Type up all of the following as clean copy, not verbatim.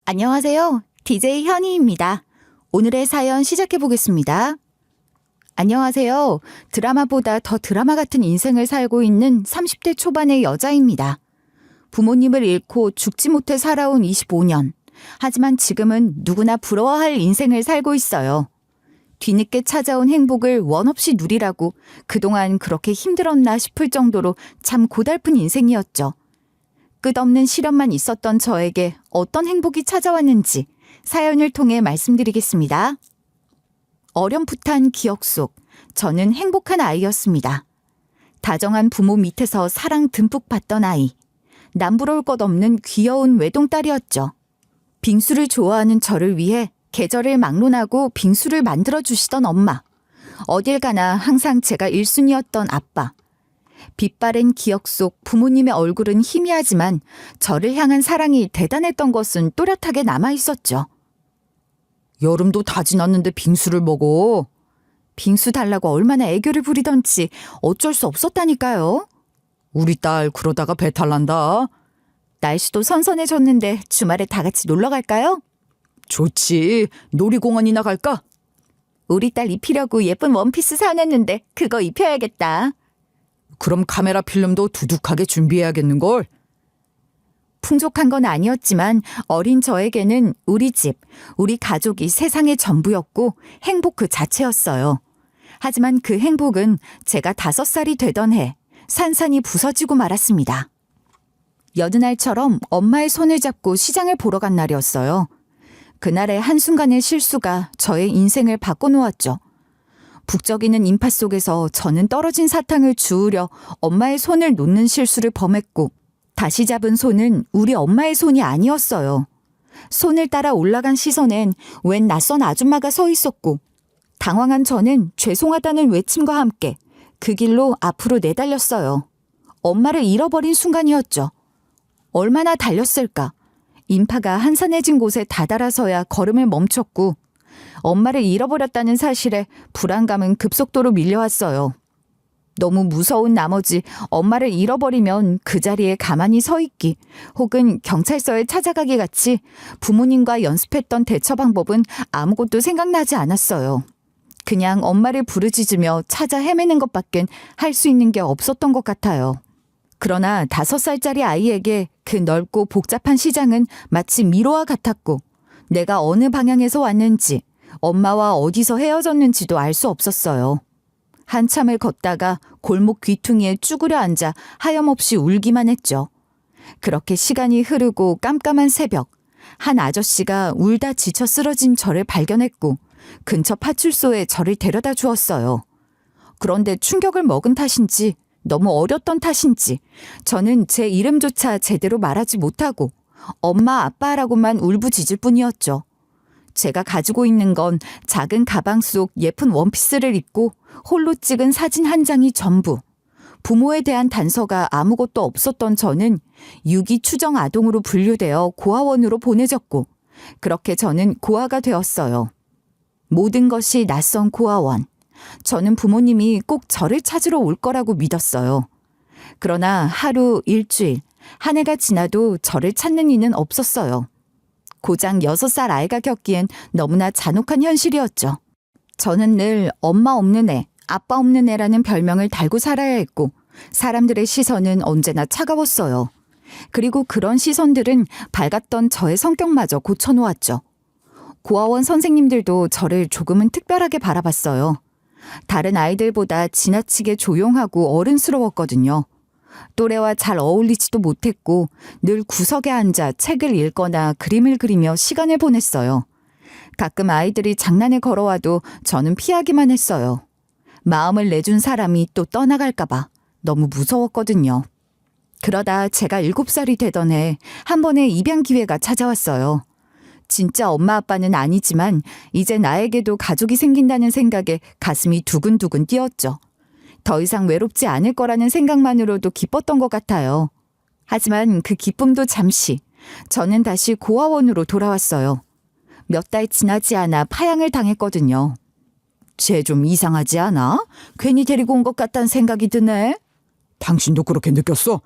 안녕하세요. DJ 현희입니다. 오늘의 사연 시작해 보겠습니다. 안녕하세요. 드라마보다 더 드라마 같은 인생을 살고 있는 30대 초반의 여자입니다. 부모님을 잃고 죽지 못해 살아온 25년. 하지만 지금은 누구나 부러워할 인생을 살고 있어요. 뒤늦게 찾아온 행복을 원 없이 누리라고 그동안 그렇게 힘들었나 싶을 정도로 참 고달픈 인생이었죠. 끝없는 시련만 있었던 저에게 어떤 행복이 찾아왔는지 사연을 통해 말씀드리겠습니다. 어렴풋한 기억 속 저는 행복한 아이였습니다. 다정한 부모 밑에서 사랑 듬뿍 받던 아이. 남부러울 것 없는 귀여운 외동딸이었죠. 빙수를 좋아하는 저를 위해 계절을 막론하고 빙수를 만들어주시던 엄마. 어딜 가나 항상 제가 1순위였던 아빠. 빛바랜 기억 속 부모님의 얼굴은 희미하지만 저를 향한 사랑이 대단했던 것은 또렷하게 남아있었죠. 여름도 다 지났는데 빙수를 먹어. 빙수 달라고 얼마나 애교를 부리던지 어쩔 수 없었다니까요. 우리 딸 그러다가 배탈 난다. 날씨도 선선해졌는데 주말에 다 같이 놀러 갈까요? 좋지. 놀이공원이나 갈까? 우리 딸 입히려고 예쁜 원피스 사놨는데 그거 입혀야겠다. 그럼 카메라 필름도 두둑하게 준비해야겠는걸? 풍족한 건 아니었지만 어린 저에게는 우리 집, 우리 가족이 세상의 전부였고 행복 그 자체였어요. 하지만 그 행복은 제가 5살이 되던 해 산산이 부서지고 말았습니다. 여느 날처럼 엄마의 손을 잡고 시장을 보러 간 날이었어요. 그날의 한순간의 실수가 저의 인생을 바꿔놓았죠. 북적이는 인파 속에서 저는 떨어진 사탕을 주우려 엄마의 손을 놓는 실수를 범했고 다시 잡은 손은 우리 엄마의 손이 아니었어요. 손을 따라 올라간 시선엔 웬 낯선 아줌마가 서 있었고 당황한 저는 죄송하다는 외침과 함께 그 길로 앞으로 내달렸어요. 엄마를 잃어버린 순간이었죠. 얼마나 달렸을까? 인파가 한산해진 곳에 다다라서야 걸음을 멈췄고 엄마를 잃어버렸다는 사실에 불안감은 급속도로 밀려왔어요. 너무 무서운 나머지 엄마를 잃어버리면 그 자리에 가만히 서 있기 혹은 경찰서에 찾아가기 같이 부모님과 연습했던 대처 방법은 아무것도 생각나지 않았어요. 그냥 엄마를 부르짖으며 찾아 헤매는 것밖엔 할 수 있는 게 없었던 것 같아요. 그러나 5살짜리 아이에게 그 넓고 복잡한 시장은 마치 미로와 같았고 내가 어느 방향에서 왔는지 엄마와 어디서 헤어졌는지도 알 수 없었어요. 한참을 걷다가 골목 귀퉁이에 쭈그려 앉아 하염없이 울기만 했죠. 그렇게 시간이 흐르고 깜깜한 새벽, 한 아저씨가 울다 지쳐 쓰러진 저를 발견했고 근처 파출소에 저를 데려다 주었어요. 그런데 충격을 먹은 탓인지 너무 어렸던 탓인지 저는 제 이름조차 제대로 말하지 못하고 엄마 아빠라고만 울부짖을 뿐이었죠. 제가 가지고 있는 건 작은 가방 속 예쁜 원피스를 입고 홀로 찍은 사진 한 장이 전부. 부모에 대한 단서가 아무것도 없었던 저는 유기 추정 아동으로 분류되어 고아원으로 보내졌고 그렇게 저는 고아가 되었어요. 모든 것이 낯선 고아원. 저는 부모님이 꼭 저를 찾으러 올 거라고 믿었어요. 그러나 하루, 일주일, 한 해가 지나도 저를 찾는 이는 없었어요. 고작 6살 아이가 겪기엔 너무나 잔혹한 현실이었죠. 저는 늘 엄마 없는 애, 아빠 없는 애라는 별명을 달고 살아야 했고 사람들의 시선은 언제나 차가웠어요. 그리고 그런 시선들은 밝았던 저의 성격마저 고쳐놓았죠. 고아원 선생님들도 저를 조금은 특별하게 바라봤어요. 다른 아이들보다 지나치게 조용하고 어른스러웠거든요. 또래와 잘 어울리지도 못했고 늘 구석에 앉아 책을 읽거나 그림을 그리며 시간을 보냈어요. 가끔 아이들이 장난을 걸어와도 저는 피하기만 했어요. 마음을 내준 사람이 또 떠나갈까 봐 너무 무서웠거든요. 그러다 제가 7살이 되던 해 한 번의 입양 기회가 찾아왔어요. 진짜 엄마 아빠는 아니지만 이제 나에게도 가족이 생긴다는 생각에 가슴이 두근두근 뛰었죠. 더 이상 외롭지 않을 거라는 생각만으로도 기뻤던 것 같아요. 하지만 그 기쁨도 잠시. 저는 다시 고아원으로 돌아왔어요. 몇 달 지나지 않아 파양을 당했거든요. 쟤 좀 이상하지 않아? 괜히 데리고 온 것 같다는 생각이 드네. 당신도 그렇게 느꼈어?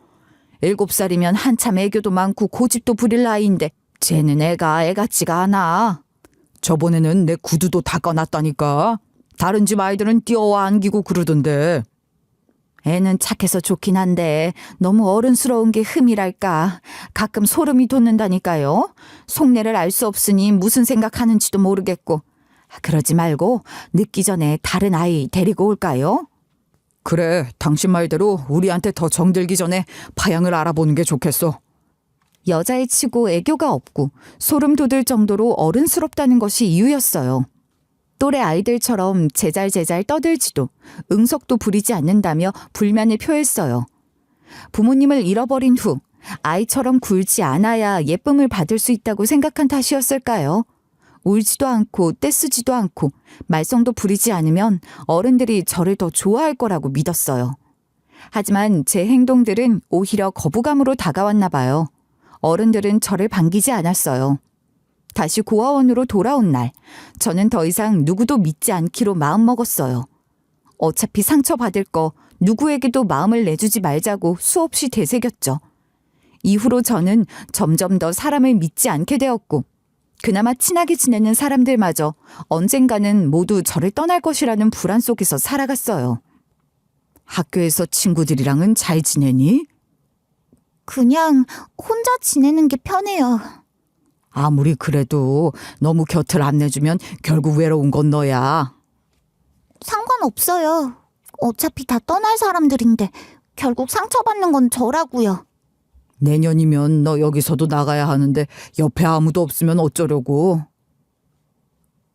7살이면 한참 애교도 많고 고집도 부릴 나이인데 쟤는 애 같지가 않아. 저번에는 내 구두도 닦아놨다니까. 다른 집 아이들은 뛰어와 안기고 그러던데. 애는 착해서 좋긴 한데 너무 어른스러운 게 흠이랄까. 가끔 소름이 돋는다니까요. 속내를 알 수 없으니 무슨 생각하는지도 모르겠고. 그러지 말고 늦기 전에 다른 아이 데리고 올까요? 그래, 당신 말대로 우리한테 더 정들기 전에 파양을 알아보는 게 좋겠어. 여자애 치고 애교가 없고 소름 돋을 정도로 어른스럽다는 것이 이유였어요. 또래 아이들처럼 제잘제잘 떠들지도 응석도 부리지 않는다며 불만을 표했어요. 부모님을 잃어버린 후 아이처럼 굴지 않아야 예쁨을 받을 수 있다고 생각한 탓이었을까요? 울지도 않고 떼쓰지도 않고 말썽도 부리지 않으면 어른들이 저를 더 좋아할 거라고 믿었어요. 하지만 제 행동들은 오히려 거부감으로 다가왔나 봐요. 어른들은 저를 반기지 않았어요. 다시 고아원으로 돌아온 날, 저는 더 이상 누구도 믿지 않기로 마음먹었어요. 어차피 상처받을 거 누구에게도 마음을 내주지 말자고 수없이 되새겼죠. 이후로 저는 점점 더 사람을 믿지 않게 되었고 그나마 친하게 지내는 사람들마저 언젠가는 모두 저를 떠날 것이라는 불안 속에서 살아갔어요. 학교에서 친구들이랑은 잘 지내니? 그냥 혼자 지내는 게 편해요. 아무리 그래도 너무 곁을 안 내주면 결국 외로운 건 너야. 상관없어요. 어차피 다 떠날 사람들인데 결국 상처받는 건 저라고요. 내년이면 너 여기서도 나가야 하는데 옆에 아무도 없으면 어쩌려고.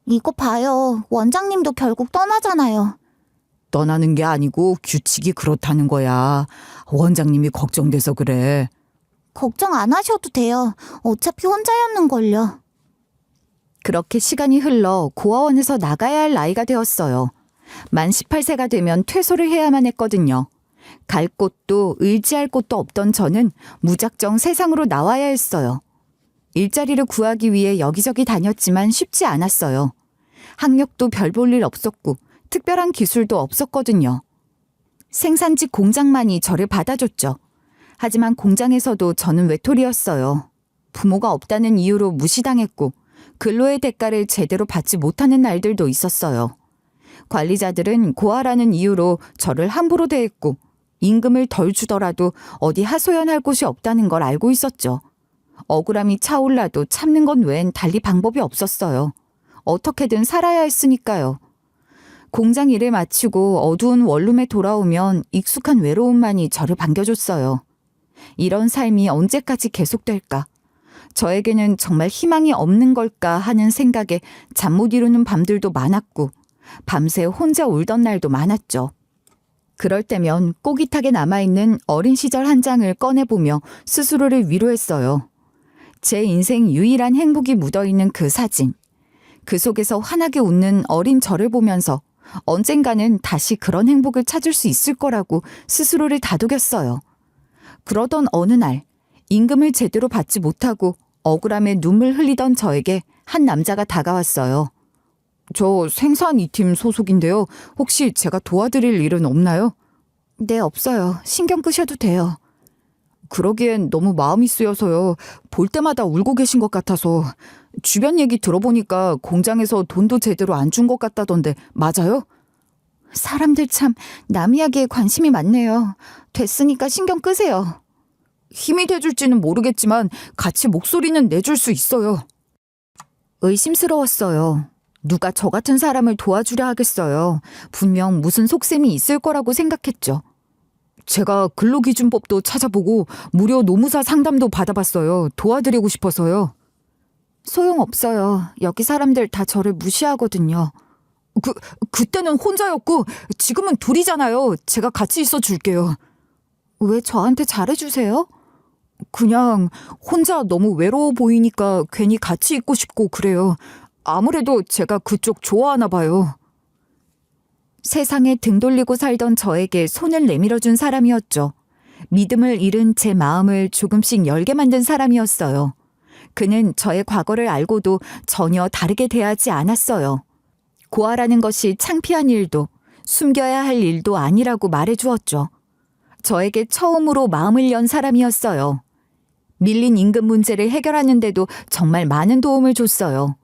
이거 봐요. 원장님도 결국 떠나잖아요. 떠나는 게 아니고 규칙이 그렇다는 거야. 원장님이 걱정돼서 그래. 걱정 안 하셔도 돼요. 어차피 혼자였는걸요. 그렇게 시간이 흘러 고아원에서 나가야 할 나이가 되었어요. 만 18세가 되면 퇴소를 해야만 했거든요. 갈 곳도 의지할 곳도 없던 저는 무작정 세상으로 나와야 했어요. 일자리를 구하기 위해 여기저기 다녔지만 쉽지 않았어요. 학력도 별 볼 일 없었고 특별한 기술도 없었거든요. 생산직 공장만이 저를 받아줬죠. 하지만 공장에서도 저는 외톨이였어요. 부모가 없다는 이유로 무시당했고 근로의 대가를 제대로 받지 못하는 날들도 있었어요. 관리자들은 고아라는 이유로 저를 함부로 대했고 임금을 덜 주더라도 어디 하소연할 곳이 없다는 걸 알고 있었죠. 억울함이 차올라도 참는 건 외엔 달리 방법이 없었어요. 어떻게든 살아야 했으니까요. 공장 일을 마치고 어두운 원룸에 돌아오면 익숙한 외로움만이 저를 반겨줬어요. 이런 삶이 언제까지 계속될까? 저에게는 정말 희망이 없는 걸까 하는 생각에 잠 못 이루는 밤들도 많았고 밤새 혼자 울던 날도 많았죠. 그럴 때면 꼬깃하게 남아있는 어린 시절 한 장을 꺼내보며 스스로를 위로했어요. 제 인생 유일한 행복이 묻어있는 그 사진. 그 속에서 환하게 웃는 어린 저를 보면서 언젠가는 다시 그런 행복을 찾을 수 있을 거라고 스스로를 다독였어요. 그러던 어느 날 임금을 제대로 받지 못하고 억울함에 눈물 흘리던 저에게 한 남자가 다가왔어요. 저 생산 2팀 소속인데요. 혹시 제가 도와드릴 일은 없나요? 네, 없어요. 신경 끄셔도 돼요. 그러기엔 너무 마음이 쓰여서요. 볼 때마다 울고 계신 것 같아서. 주변 얘기 들어보니까 공장에서 돈도 제대로 안 준 것 같다던데 맞아요? 사람들 참 남 이야기에 관심이 많네요. 됐으니까 신경 끄세요. 힘이 돼줄지는 모르겠지만 같이 목소리는 내줄 수 있어요. 의심스러웠어요. 누가 저 같은 사람을 도와주려 하겠어요. 분명 무슨 속셈이 있을 거라고 생각했죠. 제가 근로기준법도 찾아보고 무료 노무사 상담도 받아봤어요. 도와드리고 싶어서요. 소용없어요. 여기 사람들 다 저를 무시하거든요. 그때는 혼자였고 지금은 둘이잖아요. 제가 같이 있어 줄게요. 왜 저한테 잘해주세요? 그냥 혼자 너무 외로워 보이니까 괜히 같이 있고 싶고 그래요. 아무래도 제가 그쪽 좋아하나 봐요. 세상에 등 돌리고 살던 저에게 손을 내밀어준 사람이었죠. 믿음을 잃은 제 마음을 조금씩 열게 만든 사람이었어요. 그는 저의 과거를 알고도 전혀 다르게 대하지 않았어요. 고아라는 것이 창피한 일도 숨겨야 할 일도 아니라고 말해주었죠. 저에게 처음으로 마음을 연 사람이었어요. 밀린 임금 문제를 해결하는데도 정말 많은 도움을 줬어요.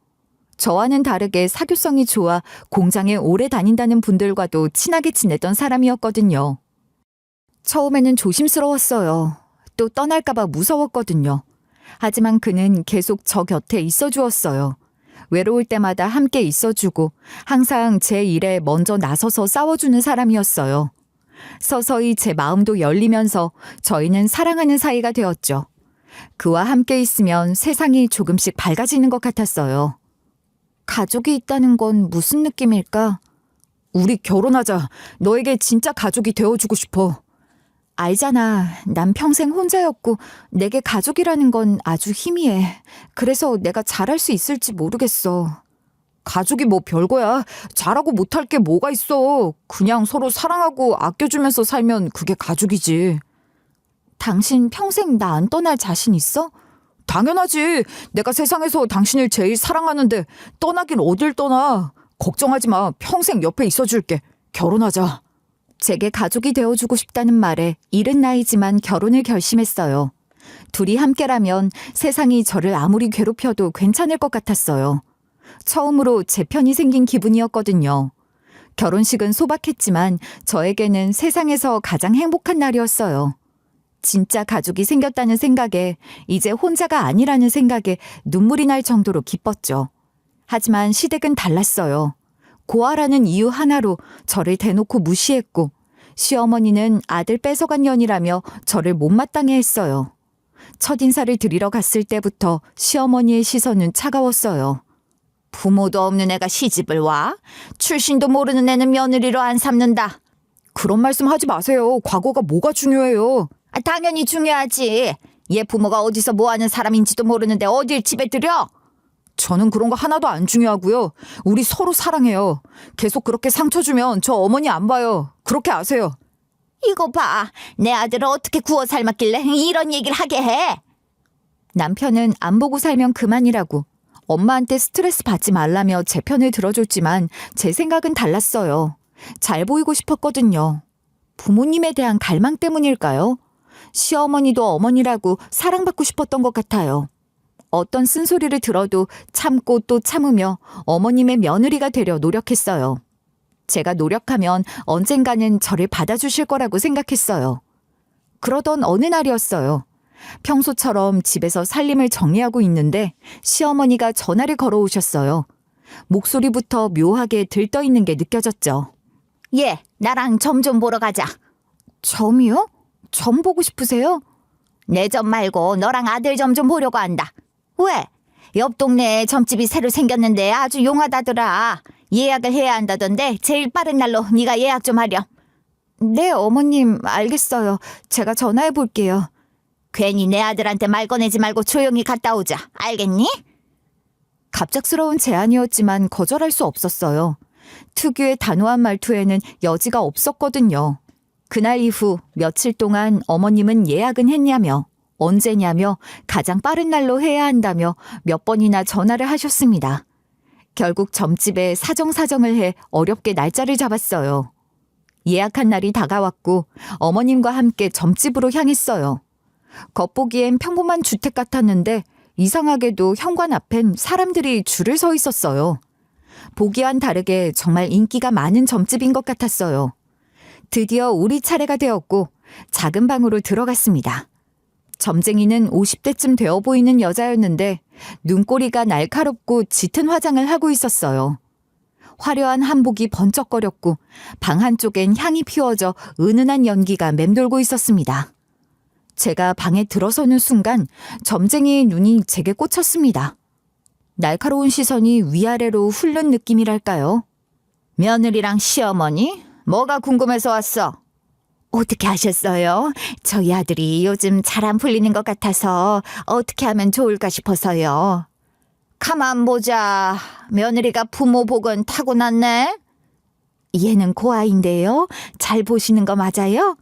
저와는 다르게 사교성이 좋아 공장에 오래 다닌다는 분들과도 친하게 지냈던 사람이었거든요. 처음에는 조심스러웠어요. 또 떠날까봐 무서웠거든요. 하지만 그는 계속 저 곁에 있어 주었어요. 외로울 때마다 함께 있어주고 항상 제 일에 먼저 나서서 싸워주는 사람이었어요. 서서히 제 마음도 열리면서 저희는 사랑하는 사이가 되었죠. 그와 함께 있으면 세상이 조금씩 밝아지는 것 같았어요. 가족이 있다는 건 무슨 느낌일까? 우리 결혼하자. 너에게 진짜 가족이 되어주고 싶어. 알잖아. 난 평생 혼자였고 내게 가족이라는 건 아주 희미해. 그래서 내가 잘할 수 있을지 모르겠어. 가족이 뭐 별거야. 잘하고 못할 게 뭐가 있어. 그냥 서로 사랑하고 아껴주면서 살면 그게 가족이지. 당신 평생 나 안 떠날 자신 있어? 당연하지. 내가 세상에서 당신을 제일 사랑하는데 떠나긴 어딜 떠나. 걱정하지 마. 평생 옆에 있어줄게. 결혼하자. 제게 가족이 되어주고 싶다는 말에 이른 나이지만 결혼을 결심했어요. 둘이 함께라면 세상이 저를 아무리 괴롭혀도 괜찮을 것 같았어요. 처음으로 제 편이 생긴 기분이었거든요. 결혼식은 소박했지만 저에게는 세상에서 가장 행복한 날이었어요. 진짜 가족이 생겼다는 생각에, 이제 혼자가 아니라는 생각에 눈물이 날 정도로 기뻤죠. 하지만 시댁은 달랐어요. 고아라는 이유 하나로 저를 대놓고 무시했고, 시어머니는 아들 뺏어간 년이라며 저를 못마땅해 했어요. 첫인사를 드리러 갔을 때부터 시어머니의 시선은 차가웠어요. 부모도 없는 애가 시집을 와? 출신도 모르는 애는 며느리로 안 삼는다. 그런 말씀 하지 마세요. 과거가 뭐가 중요해요. 당연히 중요하지. 얘 부모가 어디서 뭐하는 사람인지도 모르는데 어딜 집에 들여? 저는 그런 거 하나도 안 중요하고요. 우리 서로 사랑해요. 계속 그렇게 상처 주면 저 어머니 안 봐요. 그렇게 아세요. 이거 봐. 내 아들을 어떻게 구워 삶았길래 이런 얘기를 하게 해. 남편은 안 보고 살면 그만이라고 엄마한테 스트레스 받지 말라며 제 편을 들어줬지만 제 생각은 달랐어요. 잘 보이고 싶었거든요. 부모님에 대한 갈망 때문일까요? 시어머니도 어머니라고 사랑받고 싶었던 것 같아요. 어떤 쓴소리를 들어도 참고 또 참으며 어머님의 며느리가 되려 노력했어요. 제가 노력하면 언젠가는 저를 받아주실 거라고 생각했어요. 그러던 어느 날이었어요. 평소처럼 집에서 살림을 정리하고 있는데 시어머니가 전화를 걸어오셨어요. 목소리부터 묘하게 들떠있는 게 느껴졌죠. 예, 나랑 점 좀 보러 가자. 점이요? 점 보고 싶으세요? 내 점 말고 너랑 아들 점 좀 보려고 한다. 왜? 옆 동네에 점집이 새로 생겼는데 아주 용하다더라. 예약을 해야 한다던데 제일 빠른 날로 네가 예약 좀 하렴. 네, 어머님 알겠어요. 제가 전화해 볼게요. 괜히 내 아들한테 말 꺼내지 말고 조용히 갔다 오자. 알겠니? 갑작스러운 제안이었지만 거절할 수 없었어요. 특유의 단호한 말투에는 여지가 없었거든요. 그날 이후 며칠 동안 어머님은 예약은 했냐며, 언제냐며, 가장 빠른 날로 해야 한다며 몇 번이나 전화를 하셨습니다. 결국 점집에 사정사정을 해 어렵게 날짜를 잡았어요. 예약한 날이 다가왔고 어머님과 함께 점집으로 향했어요. 겉보기엔 평범한 주택 같았는데 이상하게도 현관 앞엔 사람들이 줄을 서 있었어요. 보기와는 다르게 정말 인기가 많은 점집인 것 같았어요. 드디어 우리 차례가 되었고 작은 방으로 들어갔습니다. 점쟁이는 50대쯤 되어 보이는 여자였는데 눈꼬리가 날카롭고 짙은 화장을 하고 있었어요. 화려한 한복이 번쩍거렸고 방 한쪽엔 향이 피워져 은은한 연기가 맴돌고 있었습니다. 제가 방에 들어서는 순간 점쟁이의 눈이 제게 꽂혔습니다. 날카로운 시선이 위아래로 훑는 느낌이랄까요? 며느리랑 시어머니? 뭐가 궁금해서 왔어? 어떻게 하셨어요? 저희 아들이 요즘 잘 안 풀리는 것 같아서 어떻게 하면 좋을까 싶어서요. 가만 보자. 며느리가 부모 복은 타고났네? 얘는 고아인데요. 잘 보시는 거 맞아요?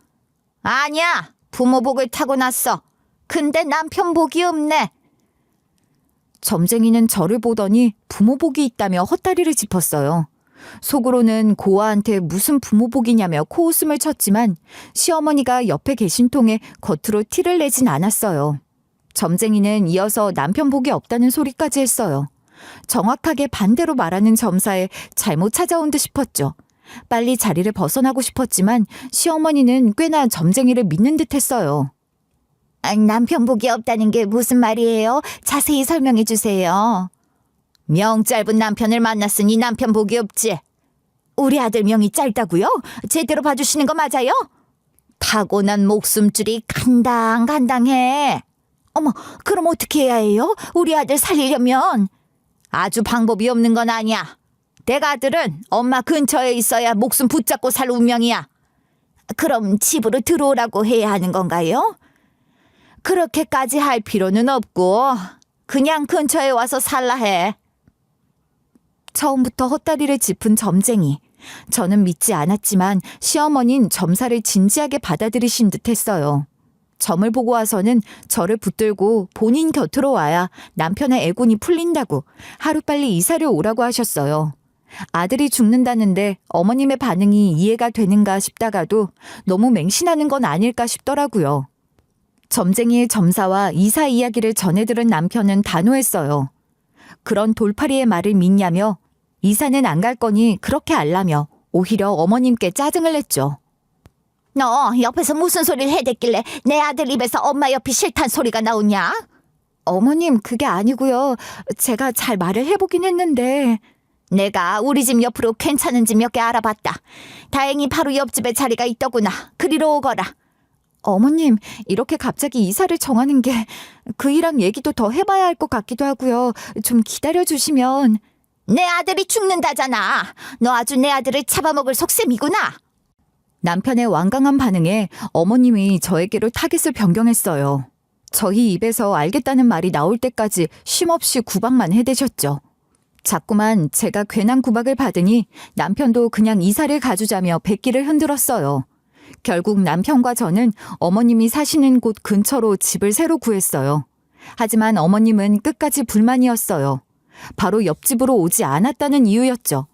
아니야. 부모 복을 타고났어. 근데 남편 복이 없네. 점쟁이는 저를 보더니 부모 복이 있다며 헛다리를 짚었어요. 속으로는 고아한테 무슨 부모 복이냐며 코웃음을 쳤지만 시어머니가 옆에 계신 통에 겉으로 티를 내진 않았어요. 점쟁이는 이어서 남편 복이 없다는 소리까지 했어요. 정확하게 반대로 말하는 점사에 잘못 찾아온 듯 싶었죠. 빨리 자리를 벗어나고 싶었지만 시어머니는 꽤나 점쟁이를 믿는 듯 했어요. 남편 복이 없다는 게 무슨 말이에요? 자세히 설명해 주세요. 명 짧은 남편을 만났으니 남편 복이 없지. 우리 아들 명이 짧다고요? 제대로 봐주시는 거 맞아요? 타고난 목숨줄이 간당간당해. 어머, 그럼 어떻게 해야 해요? 우리 아들 살리려면. 아주 방법이 없는 건 아니야. 내 아들은 엄마 근처에 있어야 목숨 붙잡고 살 운명이야. 그럼 집으로 들어오라고 해야 하는 건가요? 그렇게까지 할 필요는 없고 그냥 근처에 와서 살라 해. 처음부터 헛다리를 짚은 점쟁이. 저는 믿지 않았지만 시어머니는 점사를 진지하게 받아들이신 듯 했어요. 점을 보고 와서는 저를 붙들고 본인 곁으로 와야 남편의 애군이 풀린다고 하루빨리 이사를 오라고 하셨어요. 아들이 죽는다는데 어머님의 반응이 이해가 되는가 싶다가도 너무 맹신하는 건 아닐까 싶더라고요. 점쟁이의 점사와 이사 이야기를 전해들은 남편은 단호했어요. 그런 돌팔이의 말을 믿냐며 이사는 안 갈 거니 그렇게 알라며 오히려 어머님께 짜증을 냈죠. 너 옆에서 무슨 소리를 해댔길래 내 아들 입에서 엄마 옆이 싫단 소리가 나오냐? 어머님, 그게 아니고요. 제가 잘 말을 해보긴 했는데. 내가 우리 집 옆으로 괜찮은 집 몇 개 알아봤다. 다행히 바로 옆집에 자리가 있더구나. 그리로 오거라. 어머님, 이렇게 갑자기 이사를 정하는 게 그이랑 얘기도 더 해봐야 할 것 같기도 하고요. 좀 기다려주시면. 내 아들이 죽는다잖아. 너 아주 내 아들을 잡아먹을 속셈이구나. 남편의 완강한 반응에 어머님이 저에게로 타깃을 변경했어요. 저희 입에서 알겠다는 말이 나올 때까지 쉼없이 구박만 해대셨죠. 자꾸만 제가 괜한 구박을 받으니 남편도 그냥 이사를 가주자며 백기를 흔들었어요. 결국 남편과 저는 어머님이 사시는 곳 근처로 집을 새로 구했어요. 하지만 어머님은 끝까지 불만이었어요. 바로 옆집으로 오지 않았다는 이유였죠.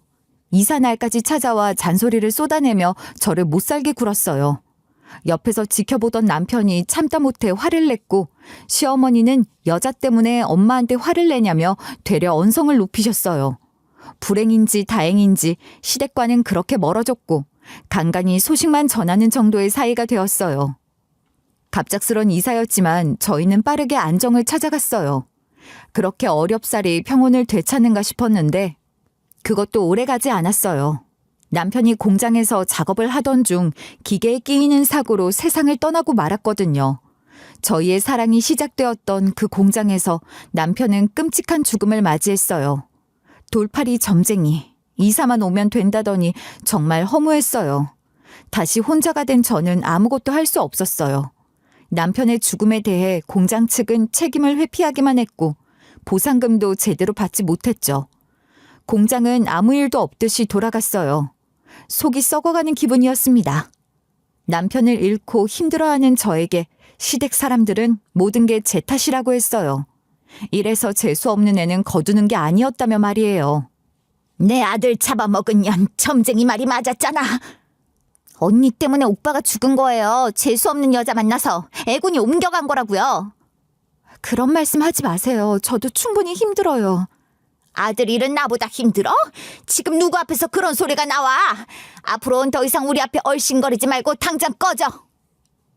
이사 날까지 찾아와 잔소리를 쏟아내며 저를 못살게 굴었어요. 옆에서 지켜보던 남편이 참다 못해 화를 냈고 시어머니는 여자 때문에 엄마한테 화를 내냐며 되려 언성을 높이셨어요. 불행인지 다행인지 시댁과는 그렇게 멀어졌고 간간히 소식만 전하는 정도의 사이가 되었어요. 갑작스런 이사였지만 저희는 빠르게 안정을 찾아갔어요. 그렇게 어렵사리 평온을 되찾는가 싶었는데 그것도 오래가지 않았어요. 남편이 공장에서 작업을 하던 중 기계에 끼이는 사고로 세상을 떠나고 말았거든요. 저희의 사랑이 시작되었던 그 공장에서 남편은 끔찍한 죽음을 맞이했어요. 돌팔이 점쟁이, 이사만 오면 된다더니 정말 허무했어요. 다시 혼자가 된 저는 아무것도 할 수 없었어요. 남편의 죽음에 대해 공장 측은 책임을 회피하기만 했고 보상금도 제대로 받지 못했죠. 공장은 아무 일도 없듯이 돌아갔어요. 속이 썩어가는 기분이었습니다. 남편을 잃고 힘들어하는 저에게 시댁 사람들은 모든 게 제 탓이라고 했어요. 이래서 재수 없는 애는 거두는 게 아니었다며 말이에요. 내 아들 잡아먹은 년 점쟁이 말이 맞았잖아. 언니 때문에 오빠가 죽은 거예요. 재수 없는 여자 만나서 애군이 옮겨간 거라고요. 그런 말씀 하지 마세요. 저도 충분히 힘들어요. 아들 일은 나보다 힘들어? 지금 누구 앞에서 그런 소리가 나와? 앞으로는 더 이상 우리 앞에 얼씬거리지 말고 당장 꺼져.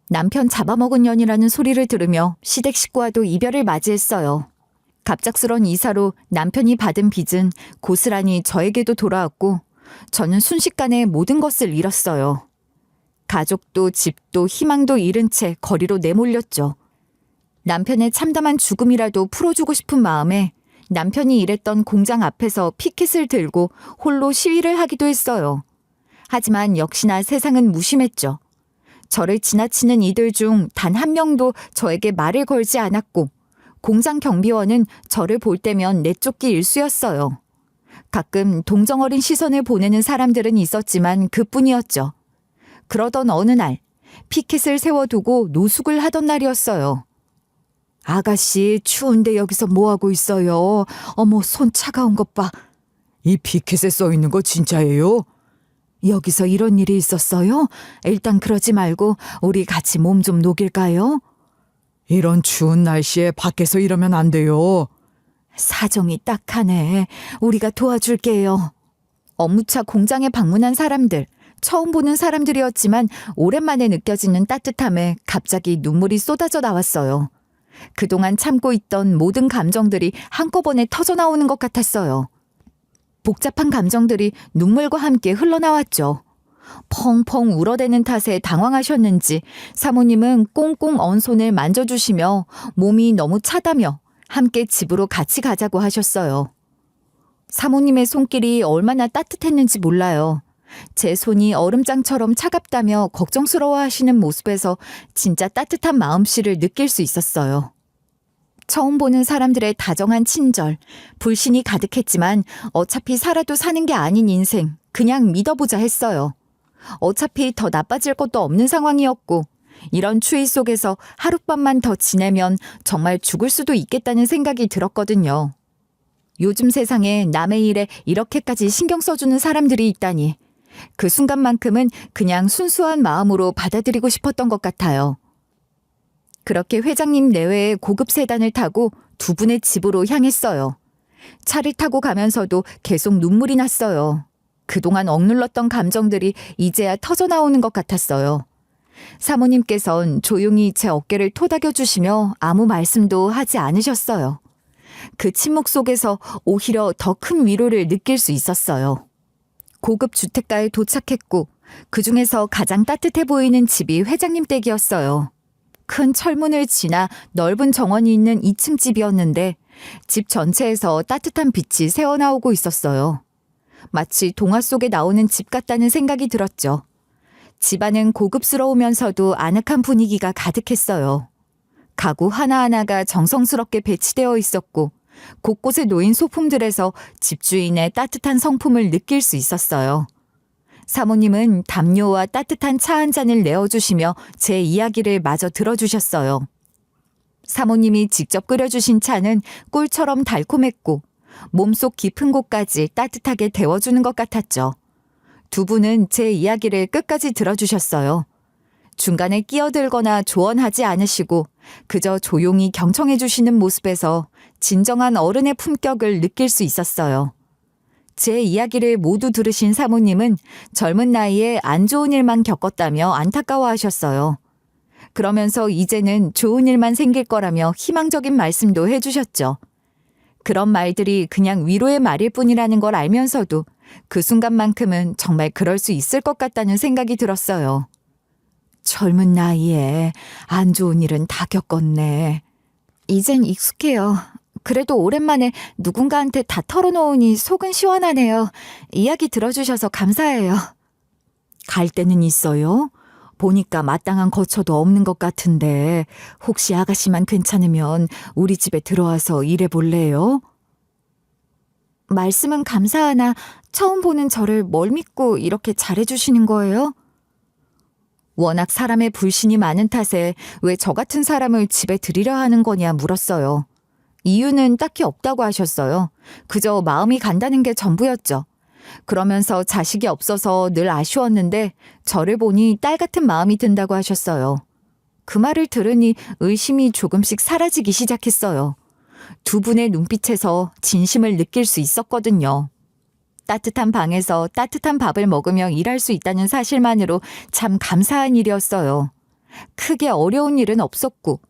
남편 잡아먹은 년이라는 소리를 들으며 시댁 식구와도 이별을 맞이했어요. 갑작스런 이사로 남편이 받은 빚은 고스란히 저에게도 돌아왔고 저는 순식간에 모든 것을 잃었어요. 가족도 집도 희망도 잃은 채 거리로 내몰렸죠. 남편의 참담한 죽음이라도 풀어주고 싶은 마음에 남편이 일했던 공장 앞에서 피켓을 들고 홀로 시위를 하기도 했어요. 하지만 역시나 세상은 무심했죠. 저를 지나치는 이들 중 단 한 명도 저에게 말을 걸지 않았고 공장 경비원은 저를 볼 때면 내쫓기 일쑤였어요. 가끔 동정어린 시선을 보내는 사람들은 있었지만 그뿐이었죠. 그러던 어느 날 피켓을 세워두고 노숙을 하던 날이었어요. 아가씨, 추운데 여기서 뭐하고 있어요? 어머, 손 차가운 것 봐. 이 피켓에 써 있는 거 진짜예요? 여기서 이런 일이 있었어요? 일단 그러지 말고 우리 같이 몸 좀 녹일까요? 이런 추운 날씨에 밖에서 일하면 안 돼요. 사정이 딱하네. 우리가 도와줄게요. 업무차 공장에 방문한 사람들, 처음 보는 사람들이었지만 오랜만에 느껴지는 따뜻함에 갑자기 눈물이 쏟아져 나왔어요. 그동안 참고 있던 모든 감정들이 한꺼번에 터져나오는 것 같았어요. 복잡한 감정들이 눈물과 함께 흘러나왔죠. 펑펑 울어대는 탓에 당황하셨는지 사모님은 꽁꽁 언 손을 만져주시며 몸이 너무 차다며 함께 집으로 같이 가자고 하셨어요. 사모님의 손길이 얼마나 따뜻했는지 몰라요. 제 손이 얼음장처럼 차갑다며 걱정스러워 하시는 모습에서 진짜 따뜻한 마음씨를 느낄 수 있었어요. 처음 보는 사람들의 다정한 친절, 불신이 가득했지만 어차피 살아도 사는 게 아닌 인생, 그냥 믿어보자 했어요. 어차피 더 나빠질 것도 없는 상황이었고 이런 추위 속에서 하룻밤만 더 지내면 정말 죽을 수도 있겠다는 생각이 들었거든요. 요즘 세상에 남의 일에 이렇게까지 신경 써주는 사람들이 있다니 그 순간만큼은 그냥 순수한 마음으로 받아들이고 싶었던 것 같아요. 그렇게 회장님 내외의 고급 세단을 타고 두 분의 집으로 향했어요. 차를 타고 가면서도 계속 눈물이 났어요. 그동안 억눌렀던 감정들이 이제야 터져나오는 것 같았어요. 사모님께선 조용히 제 어깨를 토닥여 주시며 아무 말씀도 하지 않으셨어요. 그 침묵 속에서 오히려 더 큰 위로를 느낄 수 있었어요. 고급 주택가에 도착했고 그 중에서 가장 따뜻해 보이는 집이 회장님 댁이었어요. 큰 철문을 지나 넓은 정원이 있는 2층 집이었는데 집 전체에서 따뜻한 빛이 새어나오고 있었어요. 마치 동화 속에 나오는 집 같다는 생각이 들었죠. 집안은 고급스러우면서도 아늑한 분위기가 가득했어요. 가구 하나하나가 정성스럽게 배치되어 있었고 곳곳에 놓인 소품들에서 집주인의 따뜻한 성품을 느낄 수 있었어요. 사모님은 담요와 따뜻한 차 한 잔을 내어주시며 제 이야기를 마저 들어주셨어요. 사모님이 직접 끓여주신 차는 꿀처럼 달콤했고 몸속 깊은 곳까지 따뜻하게 데워주는 것 같았죠. 두 분은 제 이야기를 끝까지 들어주셨어요. 중간에 끼어들거나 조언하지 않으시고 그저 조용히 경청해 주시는 모습에서 진정한 어른의 품격을 느낄 수 있었어요. 제 이야기를 모두 들으신 사모님은 젊은 나이에 안 좋은 일만 겪었다며 안타까워하셨어요. 그러면서 이제는 좋은 일만 생길 거라며 희망적인 말씀도 해주셨죠. 그런 말들이 그냥 위로의 말일 뿐이라는 걸 알면서도 그 순간만큼은 정말 그럴 수 있을 것 같다는 생각이 들었어요. 젊은 나이에 안 좋은 일은 다 겪었네. 이젠 익숙해요. 그래도 오랜만에 누군가한테 다 털어놓으니 속은 시원하네요. 이야기 들어주셔서 감사해요. 갈 데는 있어요? 보니까 마땅한 거처도 없는 것 같은데 혹시 아가씨만 괜찮으면 우리 집에 들어와서 일해볼래요? 말씀은 감사하나 처음 보는 저를 뭘 믿고 이렇게 잘해주시는 거예요? 워낙 사람의 불신이 많은 탓에 왜 저 같은 사람을 집에 들이려 하는 거냐 물었어요. 이유는 딱히 없다고 하셨어요. 그저 마음이 간다는 게 전부였죠. 그러면서 자식이 없어서 늘 아쉬웠는데 저를 보니 딸 같은 마음이 든다고 하셨어요. 그 말을 들으니 의심이 조금씩 사라지기 시작했어요. 두 분의 눈빛에서 진심을 느낄 수 있었거든요. 따뜻한 방에서 따뜻한 밥을 먹으며 일할 수 있다는 사실만으로 참 감사한 일이었어요. 크게 어려운 일은 없었고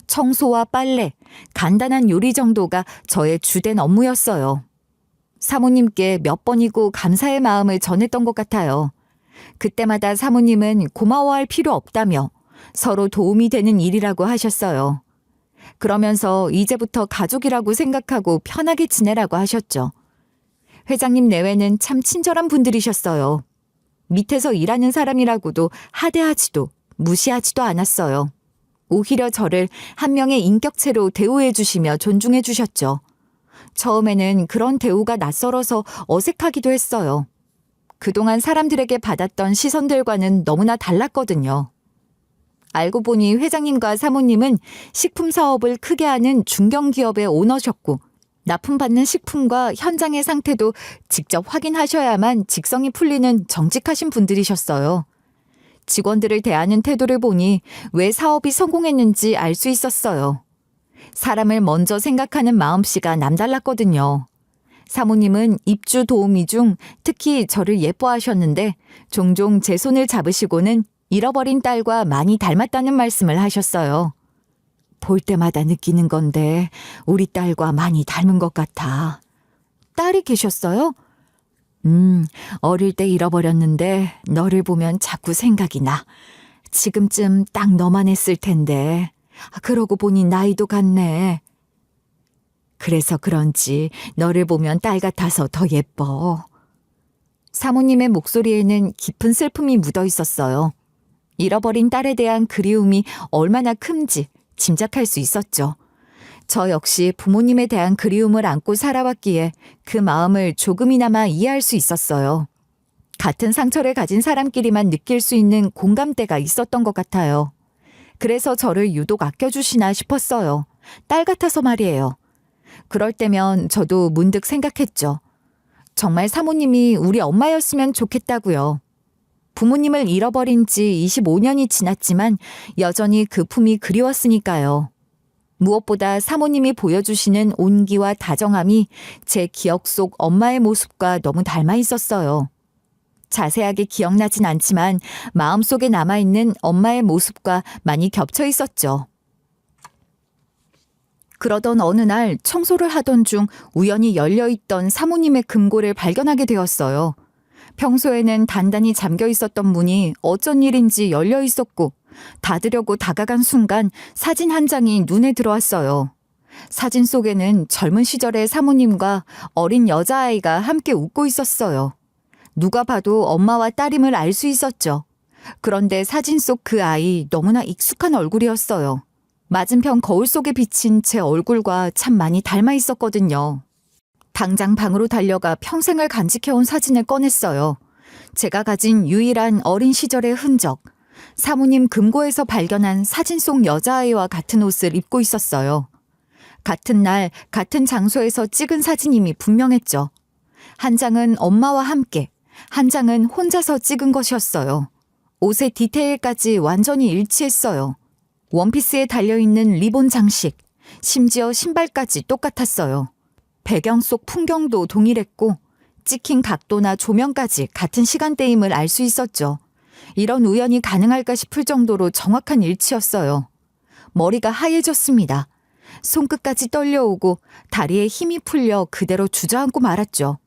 청소와 빨래, 간단한 요리 정도가 저의 주된 업무였어요. 사모님께 몇 번이고 감사의 마음을 전했던 것 같아요. 그때마다 사모님은 고마워할 필요 없다며 서로 도움이 되는 일이라고 하셨어요. 그러면서 이제부터 가족이라고 생각하고 편하게 지내라고 하셨죠. 회장님 내외는 참 친절한 분들이셨어요. 밑에서 일하는 사람이라고도 하대하지도 무시하지도 않았어요. 오히려 저를 한 명의 인격체로 대우해 주시며 존중해 주셨죠. 처음에는 그런 대우가 낯설어서 어색하기도 했어요. 그동안 사람들에게 받았던 시선들과는 너무나 달랐거든요. 알고 보니 회장님과 사모님은 식품 사업을 크게 하는 중견기업의 오너셨고 납품받는 식품과 현장의 상태도 직접 확인하셔야만 직성이 풀리는 정직하신 분들이셨어요. 직원들을 대하는 태도를 보니 왜 사업이 성공했는지 알 수 있었어요. 사람을 먼저 생각하는 마음씨가 남달랐거든요. 사모님은 입주 도우미 중 특히 저를 예뻐하셨는데 종종 제 손을 잡으시고는 잃어버린 딸과 많이 닮았다는 말씀을 하셨어요. 볼 때마다 느끼는 건데 우리 딸과 많이 닮은 것 같아. 딸이 계셨어요? 어릴 때 잃어버렸는데 너를 보면 자꾸 생각이 나. 지금쯤 딱 너만 했을 텐데. 그러고 보니 나이도 같네. 그래서 그런지 너를 보면 딸 같아서 더 예뻐. 사모님의 목소리에는 깊은 슬픔이 묻어 있었어요. 잃어버린 딸에 대한 그리움이 얼마나 큰지 짐작할 수 있었죠. 저 역시 부모님에 대한 그리움을 안고 살아왔기에 그 마음을 조금이나마 이해할 수 있었어요. 같은 상처를 가진 사람끼리만 느낄 수 있는 공감대가 있었던 것 같아요. 그래서 저를 유독 아껴주시나 싶었어요. 딸 같아서 말이에요. 그럴 때면 저도 문득 생각했죠. 정말 사모님이 우리 엄마였으면 좋겠다고요. 부모님을 잃어버린 지 25년이 지났지만 여전히 그 품이 그리웠으니까요. 무엇보다 사모님이 보여주시는 온기와 다정함이 제 기억 속 엄마의 모습과 너무 닮아 있었어요. 자세하게 기억나진 않지만 마음속에 남아있는 엄마의 모습과 많이 겹쳐 있었죠. 그러던 어느 날 청소를 하던 중 우연히 열려있던 사모님의 금고를 발견하게 되었어요. 평소에는 단단히 잠겨 있었던 문이 어쩐 일인지 열려 있었고 닫으려고 다가간 순간 사진 한 장이 눈에 들어왔어요. 사진 속에는 젊은 시절의 사모님과 어린 여자아이가 함께 웃고 있었어요. 누가 봐도 엄마와 딸임을 알 수 있었죠. 그런데 사진 속 그 아이 너무나 익숙한 얼굴이었어요. 맞은편 거울 속에 비친 제 얼굴과 참 많이 닮아 있었거든요. 당장 방으로 달려가 평생을 간직해온 사진을 꺼냈어요. 제가 가진 유일한 어린 시절의 흔적, 사모님 금고에서 발견한 사진 속 여자아이와 같은 옷을 입고 있었어요. 같은 날, 같은 장소에서 찍은 사진임이 분명했죠. 한 장은 엄마와 함께, 한 장은 혼자서 찍은 것이었어요. 옷의 디테일까지 완전히 일치했어요. 원피스에 달려있는 리본 장식, 심지어 신발까지 똑같았어요. 배경 속 풍경도 동일했고 찍힌 각도나 조명까지 같은 시간대임을 알 수 있었죠. 이런 우연이 가능할까 싶을 정도로 정확한 일치였어요. 머리가 하얘졌습니다. 손끝까지 떨려오고 다리에 힘이 풀려 그대로 주저앉고 말았죠.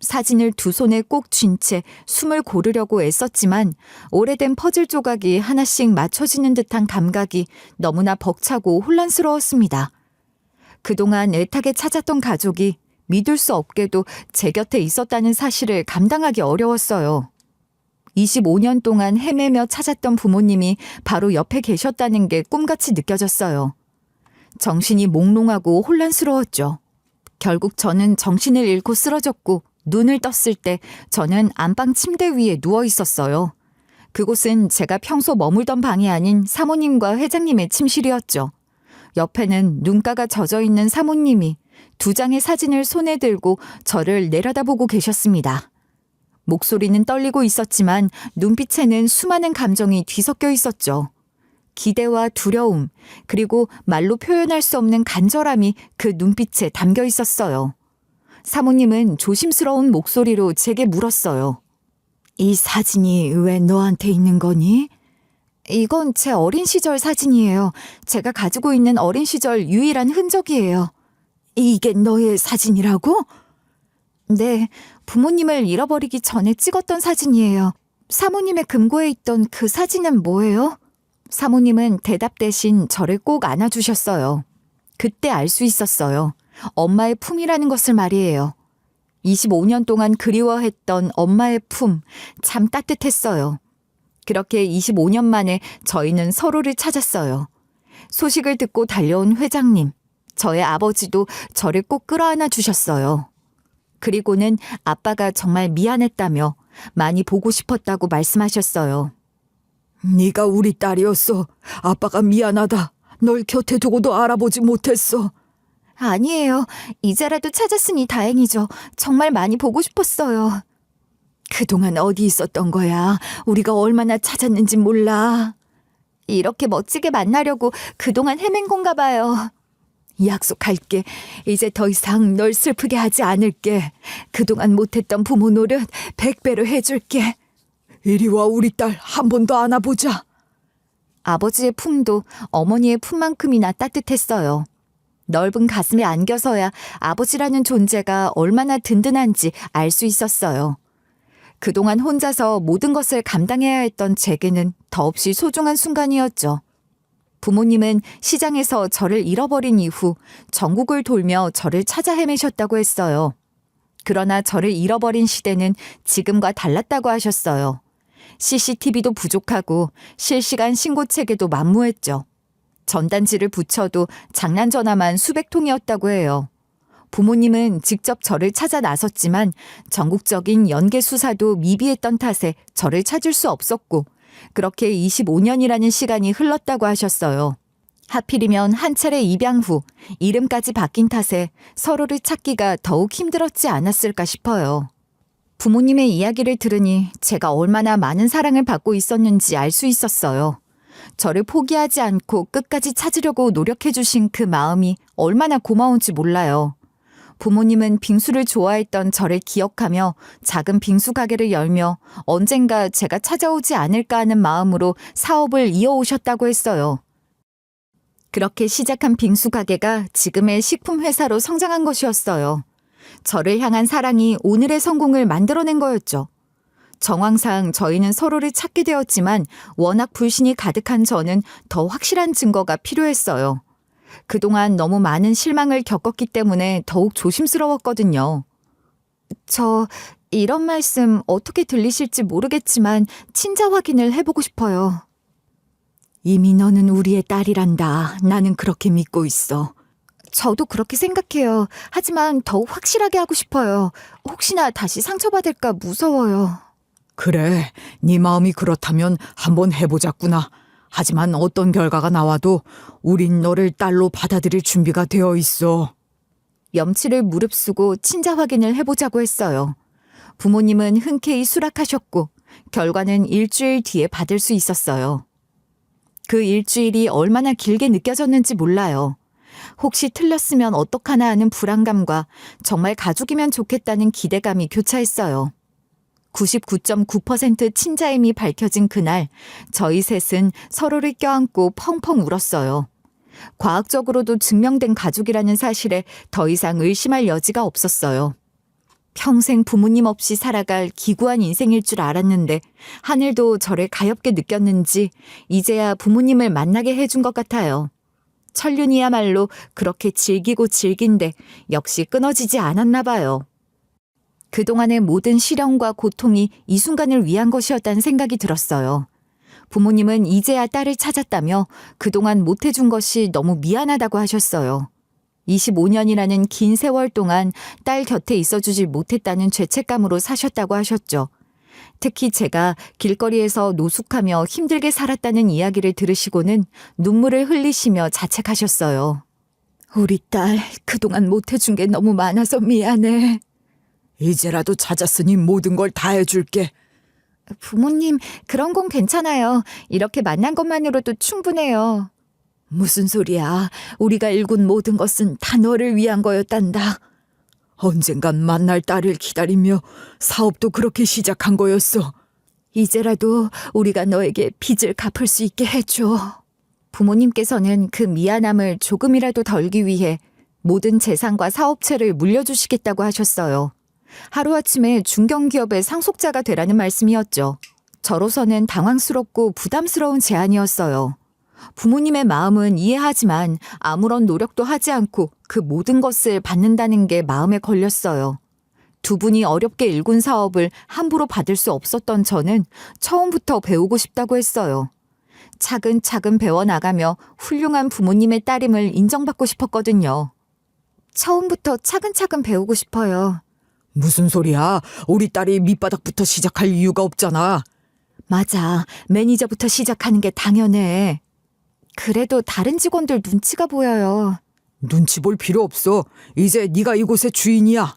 사진을 두 손에 꼭 쥔 채 숨을 고르려고 애썼지만 오래된 퍼즐 조각이 하나씩 맞춰지는 듯한 감각이 너무나 벅차고 혼란스러웠습니다. 그동안 애타게 찾았던 가족이 믿을 수 없게도 제 곁에 있었다는 사실을 감당하기 어려웠어요. 25년 동안 헤매며 찾았던 부모님이 바로 옆에 계셨다는 게 꿈같이 느껴졌어요. 정신이 몽롱하고 혼란스러웠죠. 결국 저는 정신을 잃고 쓰러졌고 눈을 떴을 때 저는 안방 침대 위에 누워 있었어요. 그곳은 제가 평소 머물던 방이 아닌 사모님과 회장님의 침실이었죠. 옆에는 눈가가 젖어 있는 사모님이 두 장의 사진을 손에 들고 저를 내려다보고 계셨습니다. 목소리는 떨리고 있었지만 눈빛에는 수많은 감정이 뒤섞여 있었죠. 기대와 두려움, 그리고 말로 표현할 수 없는 간절함이 그 눈빛에 담겨 있었어요. 사모님은 조심스러운 목소리로 제게 물었어요. 이 사진이 왜 너한테 있는 거니? 이건 제 어린 시절 사진이에요. 제가 가지고 있는 어린 시절 유일한 흔적이에요. 이게 너의 사진이라고? 네, 부모님을 잃어버리기 전에 찍었던 사진이에요. 사모님의 금고에 있던 그 사진은 뭐예요? 사모님은 대답 대신 저를 꼭 안아주셨어요. 그때 알 수 있었어요. 엄마의 품이라는 것을 말이에요. 25년 동안 그리워했던 엄마의 품, 참 따뜻했어요. 그렇게 25년 만에 저희는 서로를 찾았어요. 소식을 듣고 달려온 회장님, 저의 아버지도 저를 꼭 끌어안아 주셨어요. 그리고는 아빠가 정말 미안했다며 많이 보고 싶었다고 말씀하셨어요. 네가 우리 딸이었어. 아빠가 미안하다. 널 곁에 두고도 알아보지 못했어. 아니에요. 이제라도 찾았으니 다행이죠. 정말 많이 보고 싶었어요. 그동안 어디 있었던 거야? 우리가 얼마나 찾았는지 몰라. 이렇게 멋지게 만나려고 그동안 헤맨 건가 봐요. 약속할게. 이제 더 이상 널 슬프게 하지 않을게. 그동안 못했던 부모 노릇 100배로 해줄게. 이리 와 우리 딸 한 번 더 안아보자. 아버지의 품도 어머니의 품만큼이나 따뜻했어요. 넓은 가슴에 안겨서야 아버지라는 존재가 얼마나 든든한지 알 수 있었어요. 그동안 혼자서 모든 것을 감당해야 했던 제게는 더없이 소중한 순간이었죠. 부모님은 시장에서 저를 잃어버린 이후 전국을 돌며 저를 찾아 헤매셨다고 했어요. 그러나 저를 잃어버린 시대는 지금과 달랐다고 하셨어요. CCTV도 부족하고 실시간 신고체계도 만무했죠. 전단지를 붙여도 장난 전화만 수백 통이었다고 해요. 부모님은 직접 저를 찾아 나섰지만 전국적인 연계 수사도 미비했던 탓에 저를 찾을 수 없었고 그렇게 25년이라는 시간이 흘렀다고 하셨어요. 하필이면 한 차례 입양 후 이름까지 바뀐 탓에 서로를 찾기가 더욱 힘들었지 않았을까 싶어요. 부모님의 이야기를 들으니 제가 얼마나 많은 사랑을 받고 있었는지 알 수 있었어요. 저를 포기하지 않고 끝까지 찾으려고 노력해 주신 그 마음이 얼마나 고마운지 몰라요. 부모님은 빙수를 좋아했던 저를 기억하며 작은 빙수 가게를 열며 언젠가 제가 찾아오지 않을까 하는 마음으로 사업을 이어오셨다고 했어요. 그렇게 시작한 빙수 가게가 지금의 식품 회사로 성장한 것이었어요. 저를 향한 사랑이 오늘의 성공을 만들어낸 거였죠. 정황상 저희는 서로를 찾게 되었지만 워낙 불신이 가득한 저는 더 확실한 증거가 필요했어요. 그동안 너무 많은 실망을 겪었기 때문에 더욱 조심스러웠거든요. 저 이런 말씀 어떻게 들리실지 모르겠지만 친자 확인을 해보고 싶어요. 이미 너는 우리의 딸이란다. 나는 그렇게 믿고 있어. 저도 그렇게 생각해요. 하지만 더욱 확실하게 하고 싶어요. 혹시나 다시 상처받을까 무서워요. 그래, 네 마음이 그렇다면 한번 해보자꾸나. 하지만 어떤 결과가 나와도 우린 너를 딸로 받아들일 준비가 되어 있어. 염치를 무릅쓰고 친자 확인을 해보자고 했어요. 부모님은 흔쾌히 수락하셨고 결과는 일주일 뒤에 받을 수 있었어요. 그 일주일이 얼마나 길게 느껴졌는지 몰라요. 혹시 틀렸으면 어떡하나 하는 불안감과 정말 가족이면 좋겠다는 기대감이 교차했어요. 99.9% 친자임이 밝혀진 그날 저희 셋은 서로를 껴안고 펑펑 울었어요. 과학적으로도 증명된 가족이라는 사실에 더 이상 의심할 여지가 없었어요. 평생 부모님 없이 살아갈 기구한 인생일 줄 알았는데 하늘도 저를 가엾게 느꼈는지 이제야 부모님을 만나게 해준 것 같아요. 천륜이야말로 그렇게 질기고 질긴데 역시 끊어지지 않았나 봐요. 그동안의 모든 시련과 고통이 이 순간을 위한 것이었다는 생각이 들었어요. 부모님은 이제야 딸을 찾았다며 그동안 못해준 것이 너무 미안하다고 하셨어요. 25년이라는 긴 세월 동안 딸 곁에 있어주지 못했다는 죄책감으로 사셨다고 하셨죠. 특히 제가 길거리에서 노숙하며 힘들게 살았다는 이야기를 들으시고는 눈물을 흘리시며 자책하셨어요. 우리 딸 그동안 못해준 게 너무 많아서 미안해. 이제라도 찾았으니 모든 걸 다 해줄게. 부모님, 그런 건 괜찮아요. 이렇게 만난 것만으로도 충분해요. 무슨 소리야. 우리가 일군 모든 것은 다 너를 위한 거였단다. 언젠간 만날 딸을 기다리며 사업도 그렇게 시작한 거였어. 이제라도 우리가 너에게 빚을 갚을 수 있게 해줘. 부모님께서는 그 미안함을 조금이라도 덜기 위해 모든 재산과 사업체를 물려주시겠다고 하셨어요. 하루아침에 중견기업의 상속자가 되라는 말씀이었죠. 저로서는 당황스럽고 부담스러운 제안이었어요. 부모님의 마음은 이해하지만 아무런 노력도 하지 않고 그 모든 것을 받는다는 게 마음에 걸렸어요. 두 분이 어렵게 일군 사업을 함부로 받을 수 없었던 저는 처음부터 배우고 싶다고 했어요. 차근차근 배워나가며 훌륭한 부모님의 딸임을 인정받고 싶었거든요. 처음부터 차근차근 배우고 싶어요. 무슨 소리야. 우리 딸이 밑바닥부터 시작할 이유가 없잖아. 맞아. 매니저부터 시작하는 게 당연해. 그래도 다른 직원들 눈치가 보여요. 눈치 볼 필요 없어. 이제 네가 이곳의 주인이야.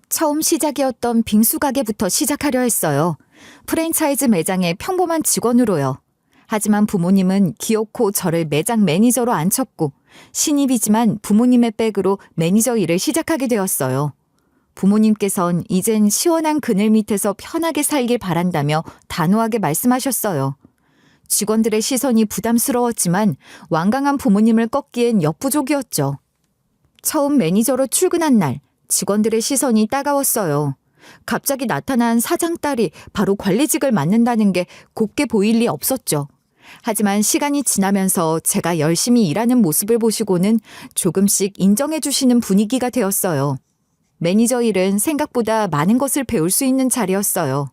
처음 시작이었던 빙수 가게부터 시작하려 했어요. 프랜차이즈 매장의 평범한 직원으로요. 하지만 부모님은 기어코 저를 매장 매니저로 앉혔고 신입이지만 부모님의 백으로 매니저 일을 시작하게 되었어요. 부모님께선 이젠 시원한 그늘 밑에서 편하게 살길 바란다며 단호하게 말씀하셨어요. 직원들의 시선이 부담스러웠지만 완강한 부모님을 꺾기엔 역부족이었죠. 처음 매니저로 출근한 날 직원들의 시선이 따가웠어요. 갑자기 나타난 사장 딸이 바로 관리직을 맡는다는 게 곱게 보일 리 없었죠. 하지만 시간이 지나면서 제가 열심히 일하는 모습을 보시고는 조금씩 인정해 주시는 분위기가 되었어요. 매니저 일은 생각보다 많은 것을 배울 수 있는 자리였어요.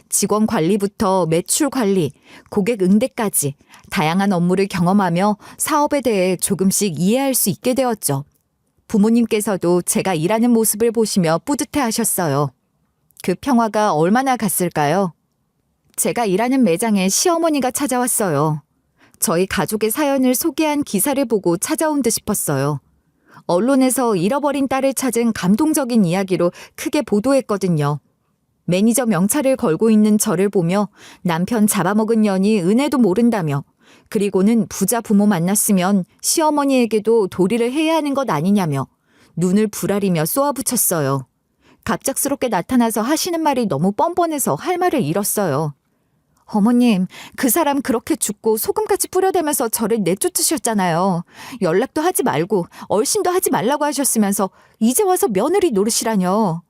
직원 관리부터 매출 관리, 고객 응대까지 다양한 업무를 경험하며 사업에 대해 조금씩 이해할 수 있게 되었죠. 부모님께서도 제가 일하는 모습을 보시며 뿌듯해 하셨어요. 그 평화가 얼마나 갔을까요? 제가 일하는 매장에 시어머니가 찾아왔어요. 저희 가족의 사연을 소개한 기사를 보고 찾아온 듯 싶었어요. 언론에서 잃어버린 딸을 찾은 감동적인 이야기로 크게 보도했거든요. 매니저 명찰을 걸고 있는 저를 보며 남편 잡아먹은 년이 은혜도 모른다며 그리고는 부자 부모 만났으면 시어머니에게도 도리를 해야 하는 것 아니냐며 눈을 부라리며 쏘아붙였어요. 갑작스럽게 나타나서 하시는 말이 너무 뻔뻔해서 할 말을 잃었어요. 어머님, 그 사람 그렇게 죽고 소금까지 뿌려대면서 저를 내쫓으셨잖아요. 연락도 하지 말고 얼씬도 하지 말라고 하셨으면서 이제 와서 며느리 노릇이라뇨.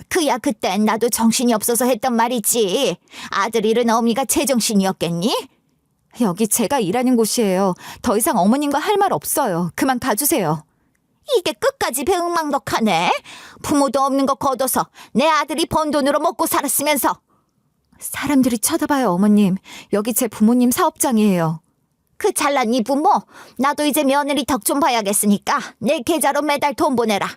그야 그땐 나도 정신이 없어서 했던 말이지. 아들 잃은 어미가 제정신이었겠니? 여기 제가 일하는 곳이에요. 더 이상 어머님과 할 말 없어요. 그만 가주세요. 이게 끝까지 배은망덕하네. 부모도 없는 거 걷어서 내 아들이 번 돈으로 먹고 살았으면서. 사람들이 쳐다봐요, 어머님. 여기 제 부모님 사업장이에요. 그 잘난 이 부모, 나도 이제 며느리 덕 좀 봐야겠으니까 내 계좌로 매달 돈 보내라.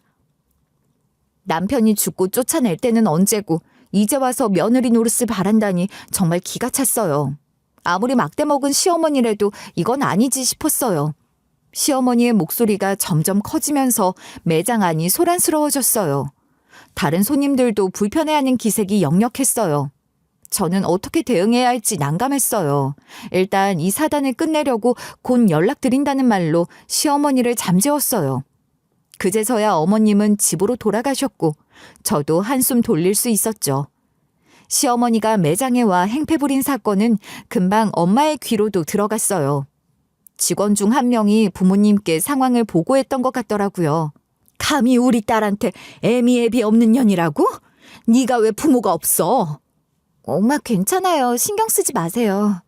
남편이 죽고 쫓아낼 때는 언제고 이제 와서 며느리 노릇을 바란다니 정말 기가 찼어요. 아무리 막대 먹은 시어머니라도 이건 아니지 싶었어요. 시어머니의 목소리가 점점 커지면서 매장 안이 소란스러워졌어요. 다른 손님들도 불편해하는 기색이 역력했어요. 저는 어떻게 대응해야 할지 난감했어요. 일단 이 사단을 끝내려고 곧 연락드린다는 말로 시어머니를 잠재웠어요. 그제서야 어머님은 집으로 돌아가셨고 저도 한숨 돌릴 수 있었죠. 시어머니가 매장에 와 행패 부린 사건은 금방 엄마의 귀로도 들어갔어요. 직원 중 한 명이 부모님께 상황을 보고했던 것 같더라고요. 감히 우리 딸한테 애미애비 없는 년이라고? 네가 왜 부모가 없어? 엄마 괜찮아요. 신경 쓰지 마세요.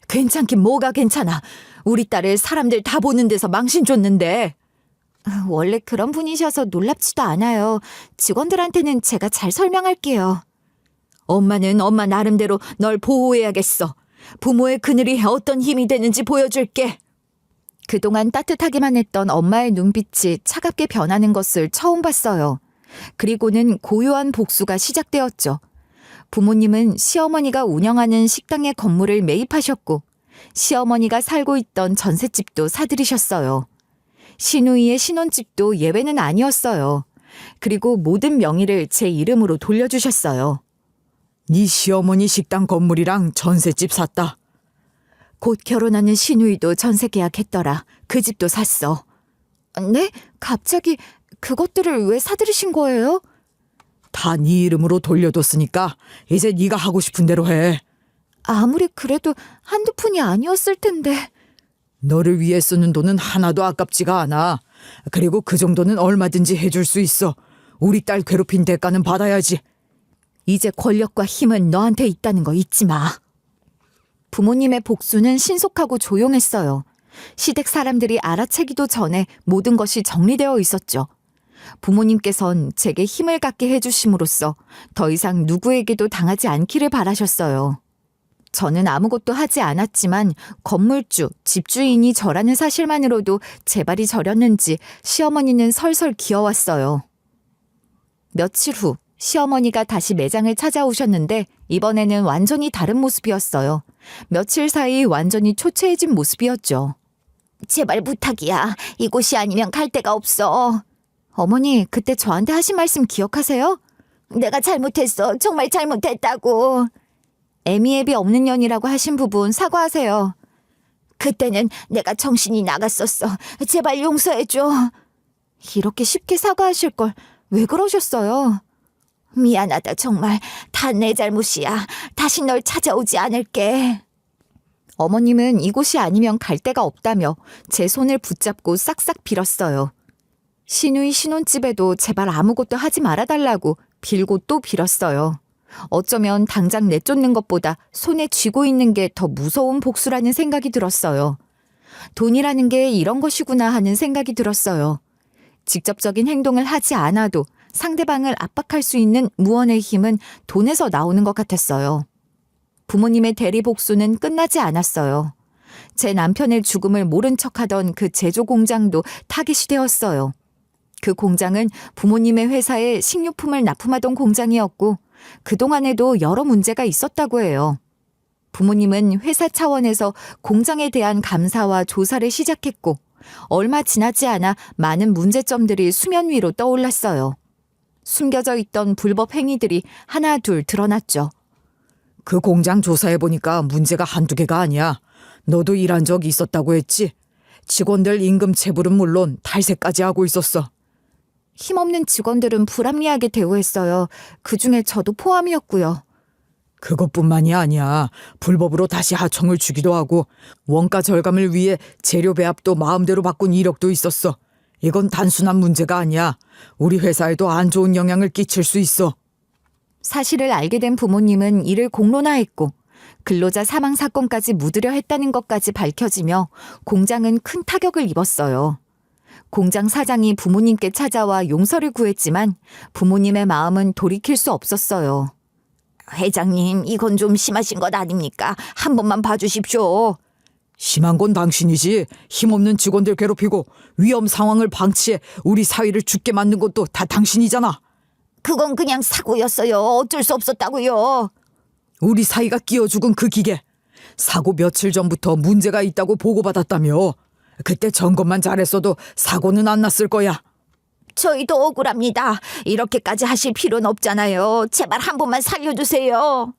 괜찮긴 뭐가 괜찮아. 우리 딸을 사람들 다 보는 데서 망신 줬는데. 원래 그런 분이셔서 놀랍지도 않아요. 직원들한테는 제가 잘 설명할게요. 엄마는 엄마 나름대로 널 보호해야겠어. 부모의 그늘이 어떤 힘이 되는지 보여줄게. 그동안 따뜻하기만 했던 엄마의 눈빛이 차갑게 변하는 것을 처음 봤어요. 그리고는 고요한 복수가 시작되었죠. 부모님은 시어머니가 운영하는 식당의 건물을 매입하셨고 시어머니가 살고 있던 전셋집도 사들이셨어요. 시누이의 신혼집도 예외는 아니었어요. 그리고 모든 명의를 제 이름으로 돌려주셨어요. 네 시어머니 식당 건물이랑 전셋집 샀다. 곧 결혼하는 시누이도 전세 계약했더라. 그 집도 샀어. 네? 갑자기 그것들을 왜 사들이신 거예요? 다 네 이름으로 돌려뒀으니까 이제 네가 하고 싶은 대로 해. 아무리 그래도 한두 푼이 아니었을 텐데. 너를 위해 쓰는 돈은 하나도 아깝지가 않아. 그리고 그 정도는 얼마든지 해줄 수 있어. 우리 딸 괴롭힌 대가는 받아야지. 이제 권력과 힘은 너한테 있다는 거 잊지 마. 부모님의 복수는 신속하고 조용했어요. 시댁 사람들이 알아채기도 전에 모든 것이 정리되어 있었죠. 부모님께선 제게 힘을 갖게 해주심으로써 더 이상 누구에게도 당하지 않기를 바라셨어요. 저는 아무것도 하지 않았지만 건물주, 집주인이 저라는 사실만으로도 제 발이 저렸는지 시어머니는 설설 기어왔어요. 며칠 후 시어머니가 다시 매장을 찾아오셨는데 이번에는 완전히 다른 모습이었어요. 며칠 사이 완전히 초췌해진 모습이었죠. 제발 부탁이야. 이곳이 아니면 갈 데가 없어. 어머니, 그때 저한테 하신 말씀 기억하세요? 내가 잘못했어. 정말 잘못했다고. 애미애비 없는 년이라고 하신 부분 사과하세요. 그때는 내가 정신이 나갔었어. 제발 용서해줘. 이렇게 쉽게 사과하실 걸 왜 그러셨어요? 미안하다 정말. 다 내 잘못이야. 다시 널 찾아오지 않을게. 어머님은 이곳이 아니면 갈 데가 없다며 제 손을 붙잡고 싹싹 빌었어요. 시누이 신혼집에도 제발 아무것도 하지 말아달라고 빌고 또 빌었어요. 어쩌면 당장 내쫓는 것보다 손에 쥐고 있는 게 더 무서운 복수라는 생각이 들었어요. 돈이라는 게 이런 것이구나 하는 생각이 들었어요. 직접적인 행동을 하지 않아도 상대방을 압박할 수 있는 무언의 힘은 돈에서 나오는 것 같았어요. 부모님의 대리 복수는 끝나지 않았어요. 제 남편의 죽음을 모른 척하던 그 제조 공장도 타깃이 되었어요. 그 공장은 부모님의 회사에 식료품을 납품하던 공장이었고 그동안에도 여러 문제가 있었다고 해요. 부모님은 회사 차원에서 공장에 대한 감사와 조사를 시작했고 얼마 지나지 않아 많은 문제점들이 수면 위로 떠올랐어요. 숨겨져 있던 불법 행위들이 하나 둘 드러났죠. 그 공장 조사해보니까 문제가 한두 개가 아니야. 너도 일한 적 있었다고 했지? 직원들 임금 체불은 물론 탈세까지 하고 있었어. 힘없는 직원들은 불합리하게 대우했어요. 그중에 저도 포함이었고요. 그것뿐만이 아니야. 불법으로 다시 하청을 주기도 하고 원가 절감을 위해 재료 배합도 마음대로 바꾼 이력도 있었어. 이건 단순한 문제가 아니야. 우리 회사에도 안 좋은 영향을 끼칠 수 있어. 사실을 알게 된 부모님은 이를 공론화했고 근로자 사망 사건까지 묻으려 했다는 것까지 밝혀지며 공장은 큰 타격을 입었어요. 공장 사장이 부모님께 찾아와 용서를 구했지만 부모님의 마음은 돌이킬 수 없었어요. 회장님, 이건 좀 심하신 것 아닙니까? 한 번만 봐주십시오. 심한 건 당신이지. 힘없는 직원들 괴롭히고 위험 상황을 방치해 우리 사위를 죽게 만든 것도 다 당신이잖아. 그건 그냥 사고였어요. 어쩔 수 없었다고요. 우리 사위가 끼어 죽은 그 기계. 사고 며칠 전부터 문제가 있다고 보고받았다며. 그때 점검만 잘했어도 사고는 안 났을 거야. 저희도 억울합니다. 이렇게까지 하실 필요는 없잖아요. 제발 한 번만 살려주세요.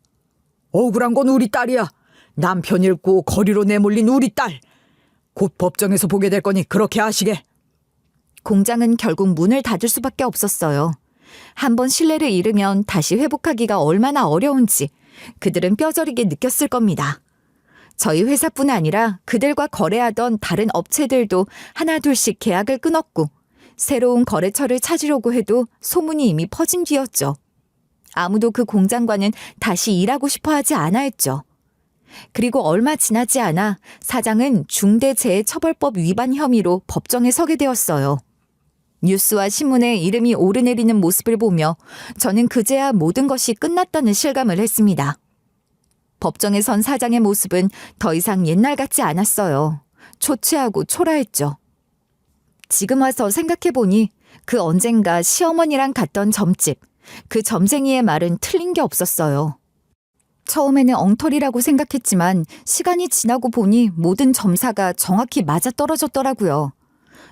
억울한 건 우리 딸이야. 남편 잃고 거리로 내몰린 우리 딸. 곧 법정에서 보게 될 거니 그렇게 아시게. 공장은 결국 문을 닫을 수밖에 없었어요. 한번 신뢰를 잃으면 다시 회복하기가 얼마나 어려운지 그들은 뼈저리게 느꼈을 겁니다. 저희 회사뿐 아니라 그들과 거래하던 다른 업체들도 하나둘씩 계약을 끊었고 새로운 거래처를 찾으려고 해도 소문이 이미 퍼진 뒤였죠. 아무도 그 공장과는 다시 일하고 싶어 하지 않아 했죠. 그리고 얼마 지나지 않아 사장은 중대재해처벌법 위반 혐의로 법정에 서게 되었어요. 뉴스와 신문에 이름이 오르내리는 모습을 보며 저는 그제야 모든 것이 끝났다는 실감을 했습니다. 법정에 선 사장의 모습은 더 이상 옛날 같지 않았어요. 초췌하고 초라했죠. 지금 와서 생각해보니 그 언젠가 시어머니랑 갔던 점집, 그 점쟁이의 말은 틀린 게 없었어요. 처음에는 엉터리라고 생각했지만 시간이 지나고 보니 모든 점사가 정확히 맞아떨어졌더라고요.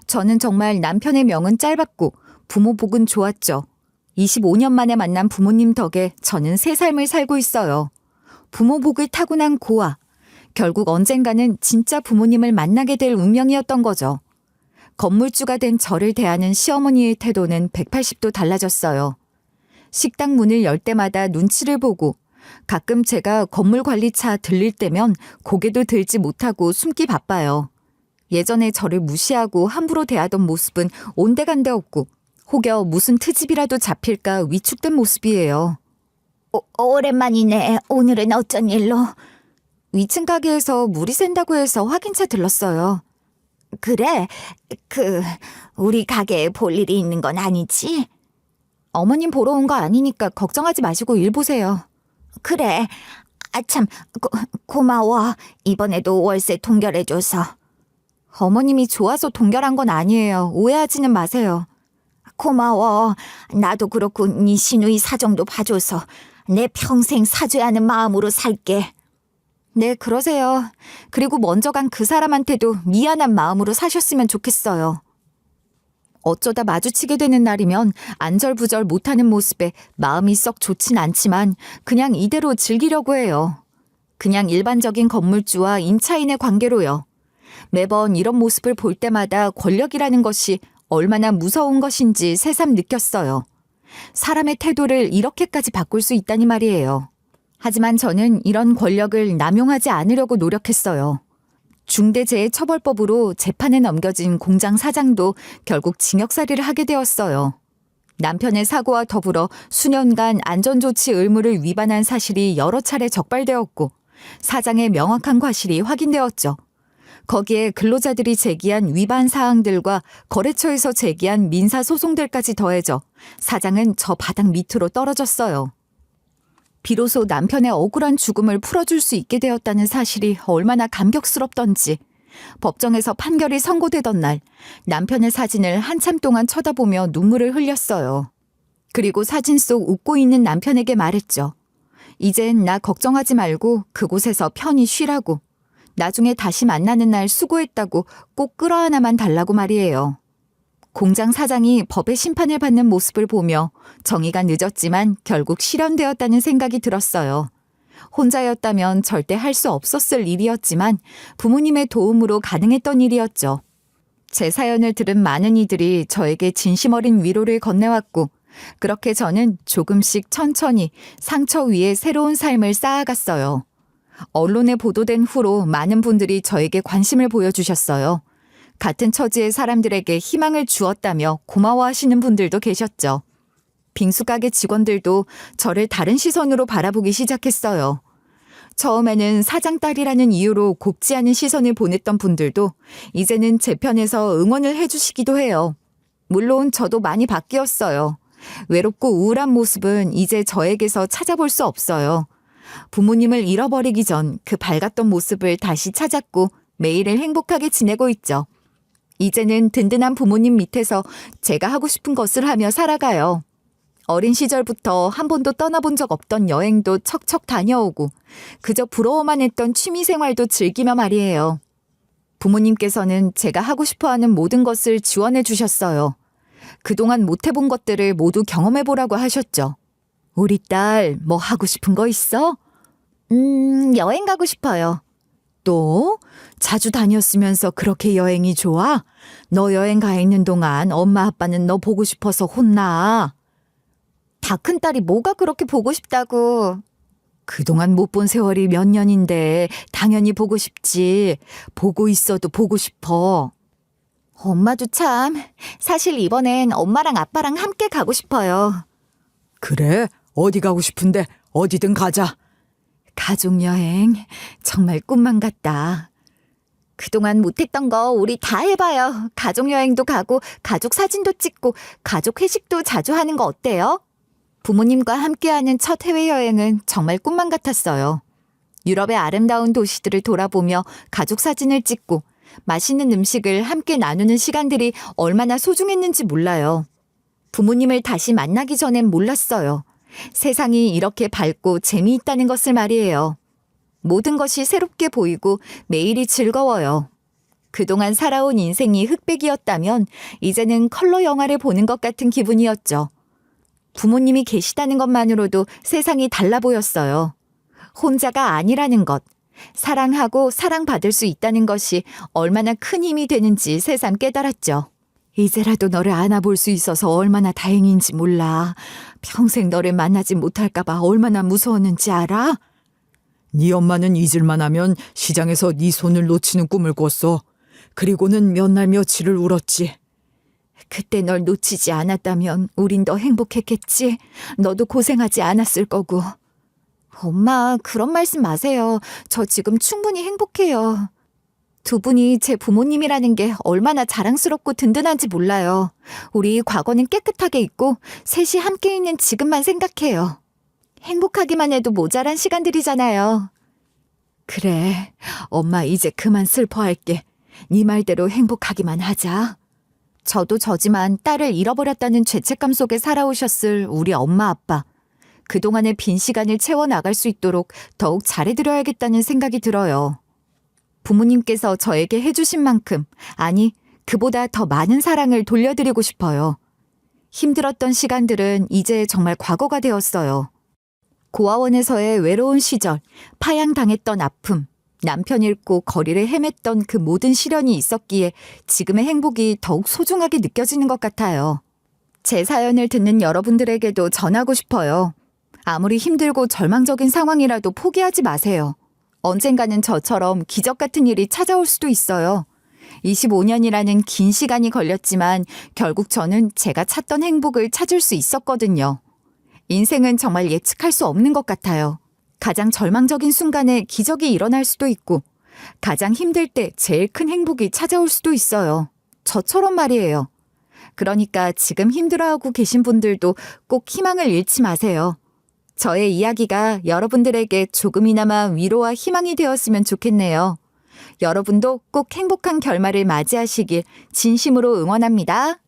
저는 정말 남편의 명은 짧았고 부모 복은 좋았죠. 25년 만에 만난 부모님 덕에 저는 새 삶을 살고 있어요. 부모 복을 타고난 고아. 결국 언젠가는 진짜 부모님을 만나게 될 운명이었던 거죠. 건물주가 된 저를 대하는 시어머니의 태도는 180도 달라졌어요. 식당 문을 열 때마다 눈치를 보고 가끔 제가 건물관리차 들릴 때면 고개도 들지 못하고 숨기 바빠요. 예전에 저를 무시하고 함부로 대하던 모습은 온데간데 없고 혹여 무슨 트집이라도 잡힐까 위축된 모습이에요. 오랜만이네. 오늘은 어쩐 일로? 위층 가게에서 물이 샌다고 해서 확인차 들렀어요. 그래? 우리 가게에 볼 일이 있는 건 아니지? 어머님 보러 온 거 아니니까 걱정하지 마시고 일 보세요. 그래. 참, 고마워. 이번에도 월세 동결해줘서. 어머님이 좋아서 동결한 건 아니에요. 오해하지는 마세요. 고마워. 나도 그렇고 네 시누이 사정도 봐줘서 내 평생 사줘야 하는 마음으로 살게. 네, 그러세요. 그리고 먼저 간 그 사람한테도 미안한 마음으로 사셨으면 좋겠어요. 어쩌다 마주치게 되는 날이면 안절부절 못하는 모습에 마음이 썩 좋진 않지만 그냥 이대로 즐기려고 해요. 그냥 일반적인 건물주와 임차인의 관계로요. 매번 이런 모습을 볼 때마다 권력이라는 것이 얼마나 무서운 것인지 새삼 느꼈어요. 사람의 태도를 이렇게까지 바꿀 수 있다니 말이에요. 하지만 저는 이런 권력을 남용하지 않으려고 노력했어요. 중대재해처벌법으로 재판에 넘겨진 공장 사장도 결국 징역살이를 하게 되었어요. 남편의 사고와 더불어 수년간 안전조치 의무를 위반한 사실이 여러 차례 적발되었고 사장의 명확한 과실이 확인되었죠. 거기에 근로자들이 제기한 위반 사항들과 거래처에서 제기한 민사소송들까지 더해져 사장은 저 바닥 밑으로 떨어졌어요. 비로소 남편의 억울한 죽음을 풀어줄 수 있게 되었다는 사실이 얼마나 감격스럽던지 법정에서 판결이 선고되던 날 남편의 사진을 한참 동안 쳐다보며 눈물을 흘렸어요. 그리고 사진 속 웃고 있는 남편에게 말했죠. 이젠 나 걱정하지 말고 그곳에서 편히 쉬라고. 나중에 다시 만나는 날 수고했다고 꼭 끌어안아만 달라고 말이에요. 공장 사장이 법의 심판을 받는 모습을 보며 정의가 늦었지만 결국 실현되었다는 생각이 들었어요. 혼자였다면 절대 할 수 없었을 일이었지만 부모님의 도움으로 가능했던 일이었죠. 제 사연을 들은 많은 이들이 저에게 진심 어린 위로를 건네왔고 그렇게 저는 조금씩 천천히 상처 위에 새로운 삶을 쌓아갔어요. 언론에 보도된 후로 많은 분들이 저에게 관심을 보여주셨어요. 같은 처지의 사람들에게 희망을 주었다며 고마워하시는 분들도 계셨죠. 빙수가게 직원들도 저를 다른 시선으로 바라보기 시작했어요. 처음에는 사장 딸이라는 이유로 곱지 않은 시선을 보냈던 분들도 이제는 제 편에서 응원을 해주시기도 해요. 물론 저도 많이 바뀌었어요. 외롭고 우울한 모습은 이제 저에게서 찾아볼 수 없어요. 부모님을 잃어버리기 전 그 밝았던 모습을 다시 찾았고 매일을 행복하게 지내고 있죠. 이제는 든든한 부모님 밑에서 제가 하고 싶은 것을 하며 살아가요. 어린 시절부터 한 번도 떠나본 적 없던 여행도 척척 다녀오고 그저 부러워만 했던 취미생활도 즐기며 말이에요. 부모님께서는 제가 하고 싶어하는 모든 것을 지원해 주셨어요. 그동안 못 해본 것들을 모두 경험해보라고 하셨죠. 우리 딸 뭐 하고 싶은 거 있어? 여행 가고 싶어요. 또? 자주 다녔으면서 그렇게 여행이 좋아? 너 여행 가 있는 동안 엄마 아빠는 너 보고 싶어서 혼나. 다 큰 딸이 뭐가 그렇게 보고 싶다고. 그동안 못 본 세월이 몇 년인데 당연히 보고 싶지. 보고 있어도 보고 싶어. 엄마도 참. 사실 이번엔 엄마랑 아빠랑 함께 가고 싶어요. 그래? 어디 가고 싶은데 어디든 가자. 가족여행 정말 꿈만 같다. 그동안 못했던 거 우리 다 해봐요. 가족여행도 가고 가족 사진도 찍고 가족 회식도 자주 하는 거 어때요? 부모님과 함께하는 첫 해외여행은 정말 꿈만 같았어요. 유럽의 아름다운 도시들을 돌아보며 가족 사진을 찍고 맛있는 음식을 함께 나누는 시간들이 얼마나 소중했는지 몰라요. 부모님을 다시 만나기 전엔 몰랐어요. 세상이 이렇게 밝고 재미있다는 것을 말이에요. 모든 것이 새롭게 보이고 매일이 즐거워요. 그동안 살아온 인생이 흑백이었다면 이제는 컬러 영화를 보는 것 같은 기분이었죠. 부모님이 계시다는 것만으로도 세상이 달라 보였어요. 혼자가 아니라는 것, 사랑하고 사랑받을 수 있다는 것이 얼마나 큰 힘이 되는지 새삼 깨달았죠. 이제라도 너를 안아볼 수 있어서 얼마나 다행인지 몰라. 평생 너를 만나지 못할까 봐 얼마나 무서웠는지 알아? 네 엄마는 잊을만 하면 시장에서 네 손을 놓치는 꿈을 꿨어. 그리고는 몇 날 며칠을 울었지. 그때 널 놓치지 않았다면 우린 더 행복했겠지. 너도 고생하지 않았을 거고. 엄마, 그런 말씀 마세요. 저 지금 충분히 행복해요. 두 분이 제 부모님이라는 게 얼마나 자랑스럽고 든든한지 몰라요. 우리 과거는 깨끗하게 있고 셋이 함께 있는 지금만 생각해요. 행복하기만 해도 모자란 시간들이잖아요. 그래, 엄마 이제 그만 슬퍼할게. 네 말대로 행복하기만 하자. 저도 저지만 딸을 잃어버렸다는 죄책감 속에 살아오셨을 우리 엄마 아빠. 그동안의 빈 시간을 채워나갈 수 있도록 더욱 잘해드려야겠다는 생각이 들어요. 부모님께서 저에게 해주신 만큼, 아니, 그보다 더 많은 사랑을 돌려드리고 싶어요. 힘들었던 시간들은 이제 정말 과거가 되었어요. 고아원에서의 외로운 시절, 파양당했던 아픔, 남편 잃고 거리를 헤맸던 그 모든 시련이 있었기에 지금의 행복이 더욱 소중하게 느껴지는 것 같아요. 제 사연을 듣는 여러분들에게도 전하고 싶어요. 아무리 힘들고 절망적인 상황이라도 포기하지 마세요. 언젠가는 저처럼 기적 같은 일이 찾아올 수도 있어요. 25년이라는 긴 시간이 걸렸지만 결국 저는 제가 찾던 행복을 찾을 수 있었거든요. 인생은 정말 예측할 수 없는 것 같아요. 가장 절망적인 순간에 기적이 일어날 수도 있고 가장 힘들 때 제일 큰 행복이 찾아올 수도 있어요. 저처럼 말이에요. 그러니까 지금 힘들어하고 계신 분들도 꼭 희망을 잃지 마세요. 저의 이야기가 여러분들에게 조금이나마 위로와 희망이 되었으면 좋겠네요. 여러분도 꼭 행복한 결말을 맞이하시길 진심으로 응원합니다.